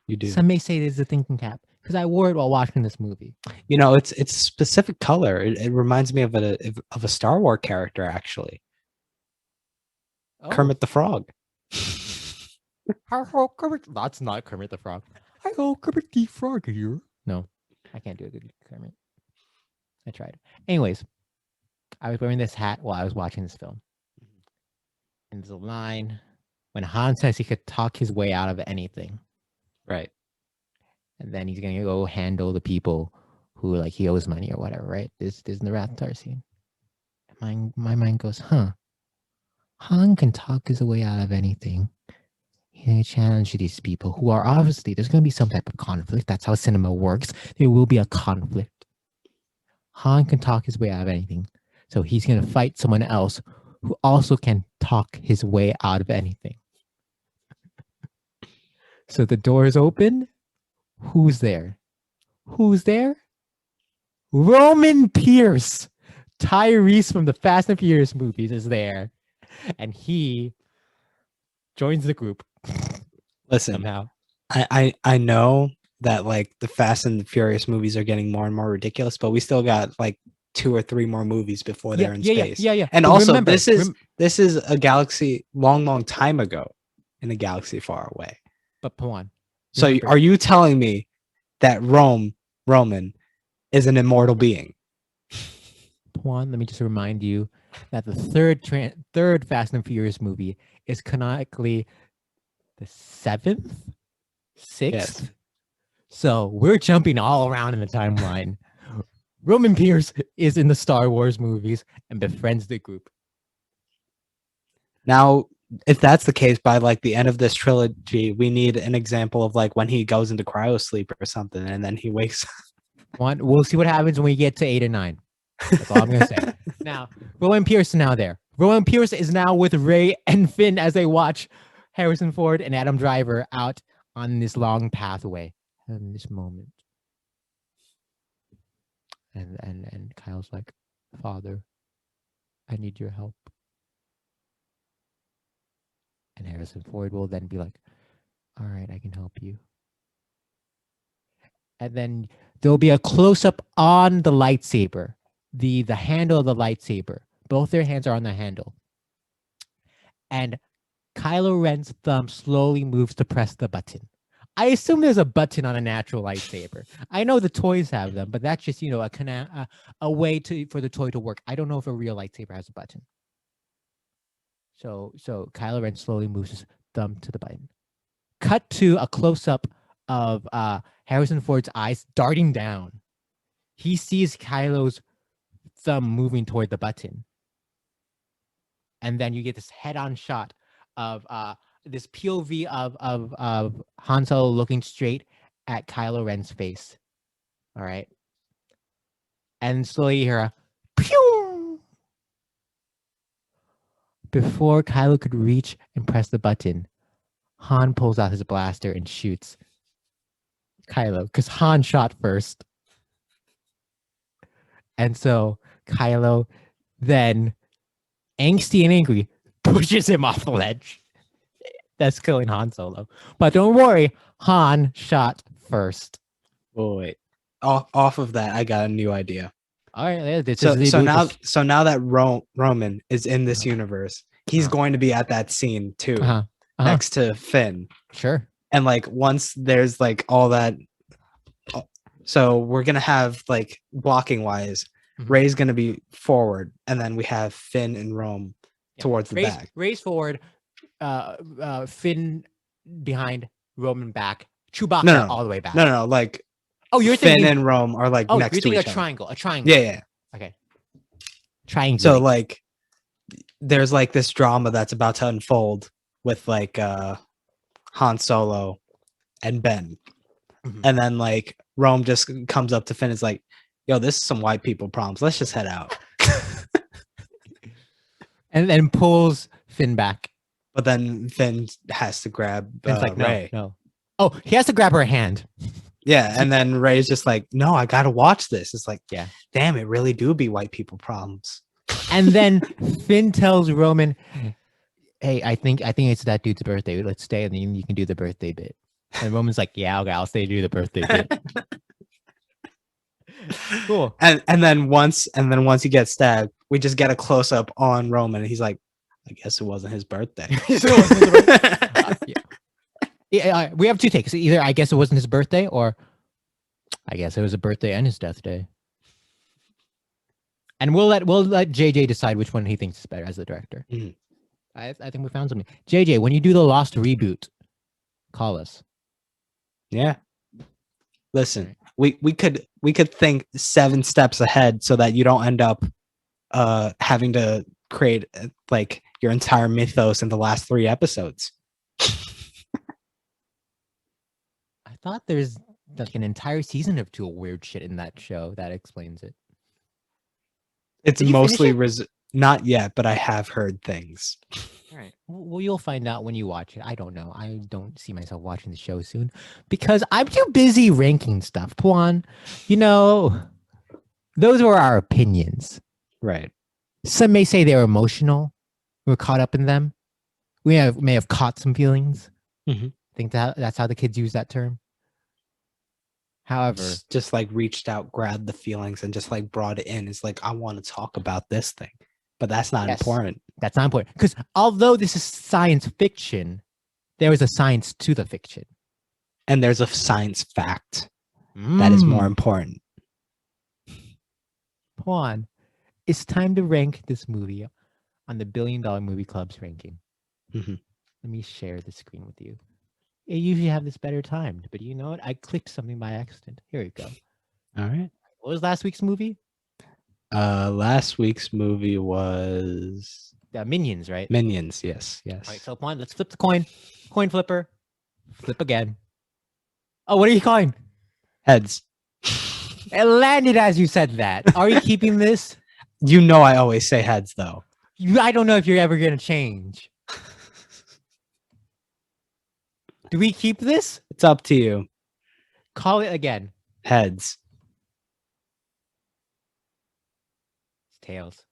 You do. Some may say it is a thinking cap because I wore it while watching this movie. You know, it's a specific color. It reminds me of a Star Wars character, actually. Oh. Kermit the Frog. Kermit. That's not Kermit the Frog. Hi-ho, Kermit the Frog here. No, I can't do a good Kermit. I tried. Anyways, I was wearing this hat while I was watching this film. And there's a line when Han says he could talk his way out of anything. Right. And then he's gonna go handle the people who like he owes money or whatever, right? This is in the Rathtar scene. My mind goes, huh? Han can talk his way out of anything. He's gonna challenge these people who are obviously there's gonna be some type of conflict. That's how cinema works. There will be a conflict. Han can talk his way out of anything. So he's going to fight someone else who also can talk his way out of anything. So the door is open. Who's there? Who's there? Roman Pierce. Tyrese from the Fast and Furious movies is there. And he joins the group Listen, somehow. I know that like the Fast and the Furious movies are getting more and more ridiculous, but we still got like 2 or 3 more movies before they're in space. Yeah. And But also, remember, this is a galaxy long time ago in a galaxy far away. But Pawan. So remember- are you telling me that Roman is an immortal being? Pawan, let me just remind you that the third Fast and Furious movie is canonically the 7th, 6th. Yes. So we're jumping all around in the timeline. Roman Pierce is in the Star Wars movies and befriends the group. Now, if that's the case, by like the end of this trilogy, we need an example of like when he goes into cryosleep or something, and then he wakes. We'll see what happens when we get to 8 and 9. That's all I'm gonna say. Now, Rowan Pierce is now there. Rowan Pierce is now with Ray and Finn as they watch Harrison Ford and Adam Driver out on this long pathway. In this moment, and Kyle's like, "Father, I need your help." And Harrison Ford will then be like, "All right, I can help you." And then there'll be a close up on the lightsaber, the handle of the lightsaber. Both their hands are on the handle. And Kylo Ren's thumb slowly moves to press the button. I assume there's a button on a natural lightsaber. I know the toys have them, but that's just, a way for the toy to work. I don't know if a real lightsaber has a button. So Kylo Ren slowly moves his thumb to the button. Cut to a close-up of Harrison Ford's eyes darting down. He sees Kylo's thumb moving toward the button. And then you get this head-on shot of this POV of Han Solo looking straight at Kylo Ren's face. All right. And slowly you hear a pew! Before Kylo could reach and press the button, Han pulls out his blaster and shoots Kylo, because Han shot first. And so Kylo then, angsty and angry, pushes him off the ledge. That's killing Han Solo. But don't worry, Han shot first. Oh, wait. Off of that, I got a new idea. All right, So now that Roman is in this universe, he's going to be at that scene too, next to Finn. Sure. And like once there's like all that, so we're gonna have like blocking wise, Rey's gonna be forward, and then we have Finn and Rome towards the back. Rey's forward, Finn behind, Roman back, Chewbacca all the way back. No, like you're Finn thinking, and Rome are like next you're to thinking each a other. triangle, a triangle. Yeah. Okay. Triangle. So like there's like this drama that's about to unfold with like Han Solo and Ben. And then like Rome just comes up to Finn and is like, yo, this is some white people problems. Let's just head out. and then pulls Finn back. But then Finn has to grab Finn's like, Rey. No. Oh, he has to grab her hand. Yeah, and then Rey's just like, no, I gotta watch this. It's like, yeah, damn, it really do be white people problems. And then Finn tells Roman, hey, I think it's that dude's birthday. Let's stay and then you can do the birthday bit. And Roman's like, yeah, okay, I'll stay to do the birthday bit. Cool. And then once he gets stabbed, we just get a close up on Roman, and he's like, I guess it wasn't his birthday. Yeah, we have two takes. Either I guess it wasn't his birthday, or I guess it was a birthday and his death day. And we'll let JJ decide which one he thinks is better as the director. I think we found something. JJ, when you do the Lost reboot, call us. Yeah. Listen, we could think 7 steps ahead so that you don't end up having to create like your entire mythos in the last 3 episodes. I thought there's like an entire season of weird shit in that show that explains it. It's Did you finish mostly it? not yet, but I have heard things. All right. Well, you'll find out when you watch it. I don't know. I don't see myself watching the show soon because I'm too busy ranking stuff. Puan, those were our opinions. Right. Some may say they were emotional. We're caught up in them. We may have caught some feelings. Mhm. I think that's how the kids use that term. However, Just like reached out, grabbed the feelings, and just like brought it in. It's like, I want to talk about this thing, but that's not yes, important. that's not important. Because although this is science fiction, there is a science to the fiction. And there's a science fact that is more important. Puan, it's time to rank this movie on the $1 Billion Movie Club's ranking. Mhm. Let me share the screen with you. I usually have this better timed, but you know what? I clicked something by accident. Here we go. All right. What was last week's movie? Last week's movie was Minions, right? Minions. Yes. Yes. All right, so Puan, let's flip the coin. Coin flipper. Flip again. Oh, what are you calling? Heads. It landed as you said that. Are you keeping this? You know I always say heads, though. I don't know if you're ever going to change. Do we keep this? It's up to you. Call it again. Heads. It's tails.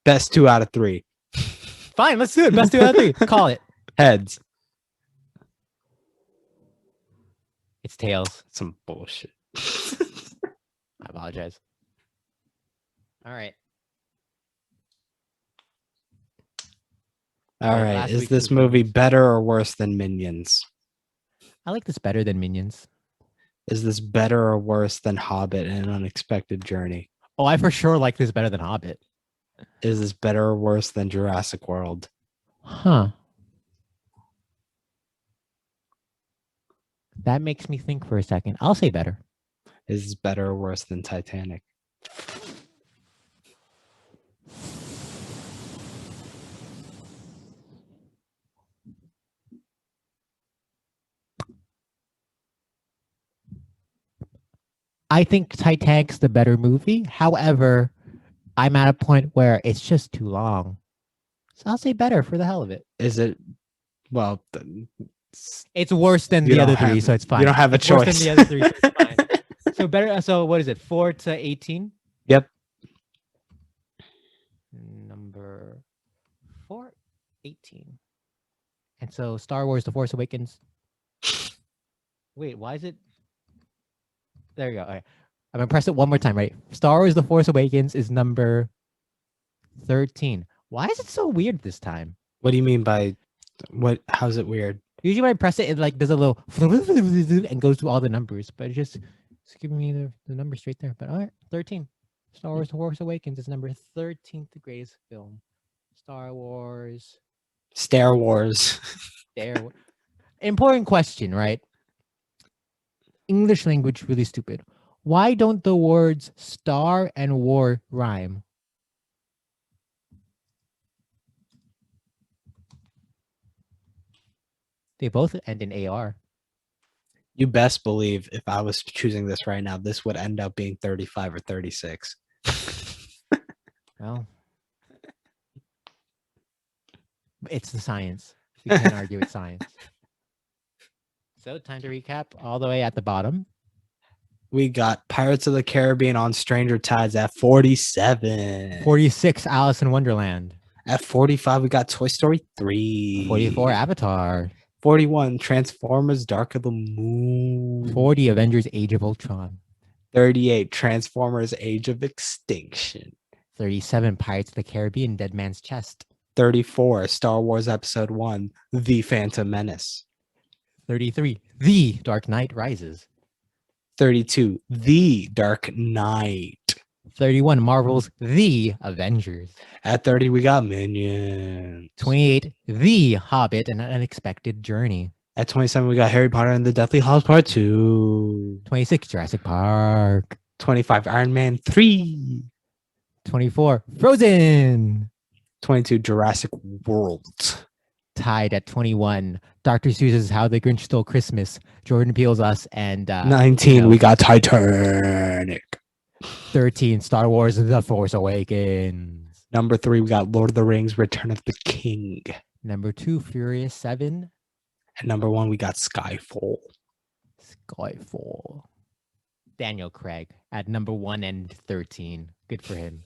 Best 2 out of 3. Fine, let's do it. Best 2 out of 3. Call it. Heads. It's tails. Some bullshit. I apologize. All right. All right. Last Is week's this movie. movie better or worse than Minions? I like this better than Minions. Is this better or worse than Hobbit and An Unexpected Journey? Oh, I for sure like this better than Hobbit. Is this better or worse than Jurassic World? Huh. That makes me think for a second. I'll say better. Is this better or worse than Titanic? I think Titanic's the better movie. However, I'm at a point where it's just too long. So I'll say better for the hell of it. Is it? Well, It's worse than You the other don't three, have- so it's fine. you don't have a It's worse choice. than the other three, so it's fine. So better. So what is it? 4 to 18. Yep. Number 4, 18. And so Star Wars: The Force Awakens. Wait, why is it? There you go. All right. I'm gonna press it one more time. Right. Star Wars: The Force Awakens is number 13. Why is it so weird this time? What do you mean by what? How's it weird? Usually when I press it, it like does a little and goes through all the numbers, but it's giving me the number straight there. But all right, 13. Star Wars: The Force Awakens is number 13th greatest film. Star Wars. Star Wars. There. Important question, right? English language really stupid. Why don't the words star and war rhyme? They both end in AR. You best believe if I was choosing this right now, this would end up being 35 or 36. Well, it's the science. We can't argue with science. So, time to recap all the way at the bottom. We got Pirates of the Caribbean on Stranger Tides at 47. 46, Alice in Wonderland. At 45, we got Toy Story 3. 44, Avatar. 41, Transformers Dark of the Moon. 40, Avengers: Age of Ultron. 38, Transformers Age of Extinction. 37, Pirates of the Caribbean: Dead Man's Chest. 34, Star Wars Episode 1, The Phantom Menace. 33, The Dark Knight Rises. 32, The Dark Knight. 31, Marvel's The Avengers. At 30, we got Minions. 28, The Hobbit: An Unexpected Journey. At 27, we got Harry Potter and the Deathly Hallows Part 2. 26, Jurassic Park. 25, Iron Man 3. 24, Frozen. 22, Jurassic World. Tied at 21, Dr. Seuss's How the Grinch Stole Christmas, Jordan Peele's Us, and 19, we got Titanic. 13, Star Wars The Force Awakens. Number 3, we got Lord of the Rings, Return of the King. Number 2, Furious 7. And number 1, we got Skyfall. Skyfall. Daniel Craig at number 1 and 13. Good for him.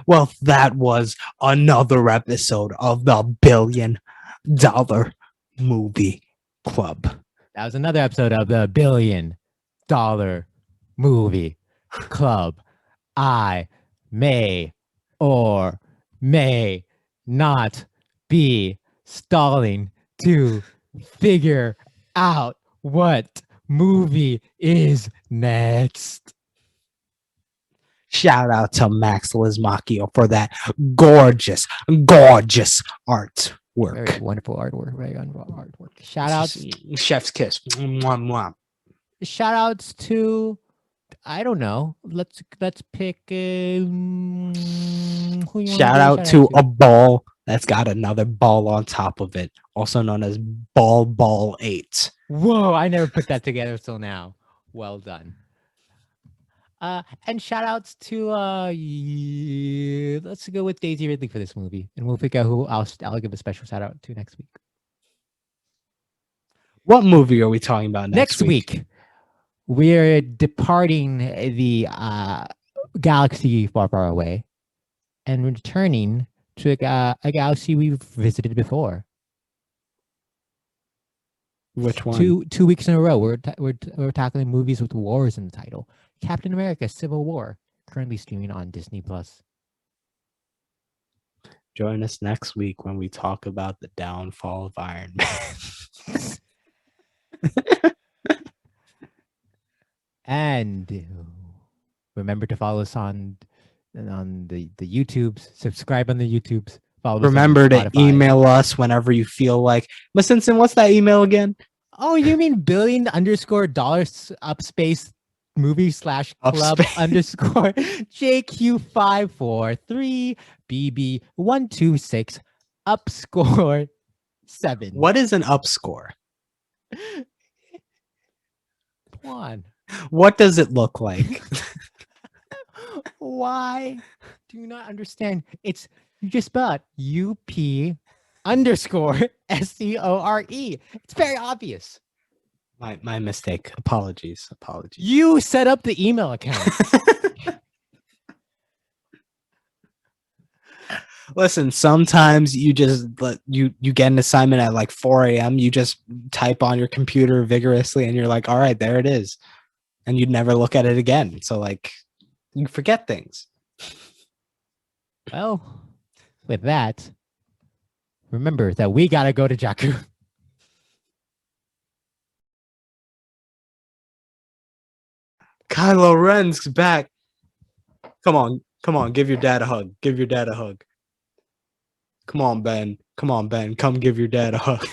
Well, that was another episode of the $1 billion Movie Club. That was another episode of the $1 billion Movie Club. I may or may not be stalling to figure out what movie is next. Shout out to Max Lismacchio for that gorgeous artwork. Very wonderful artwork. Very wonderful artwork. Shout outs. Chef's kiss. Mwah, mwah. Shout outs to, I don't know. Let's pick. Shout out to a ball that's got another ball on top of it, also known as Ball 8. Whoa! I never put that together till now. Well done. And shout outs to let's go with Daisy Ridley for this movie, and we'll figure out who else I'll give a special shout out to next week. What movie are we talking about next week? We're departing the galaxy far, far away, and returning to a galaxy we've visited before. Which one? 2 weeks in a row. We're tackling movies with wars in the title. Captain America: Civil War, currently streaming on Disney Plus. Join us next week when we talk about the downfall of Iron Man. And remember to follow us on the YouTubes. Subscribe on the YouTubes. Follow us Remember on to Spotify. email us whenever you feel like. Miss Simpson, what's that email again? Oh, you mean $billion_$ movie /club _JQ543 BB126 _7. What is an upscore? Come on. What does it look like? Why do you not understand? It's, you just spell it UP_SCORE. It's very obvious. My mistake. Apologies. You set up the email account. Listen, sometimes you just you get an assignment at like 4 a.m. You just type on your computer vigorously and you're like, all right, there it is. And you'd never look at it again. So like you forget things. Well, with that, remember that we gotta go to Jakku. Kylo Ren's back. Come on, give your dad a hug. Come on, Ben. Come give your dad a hug.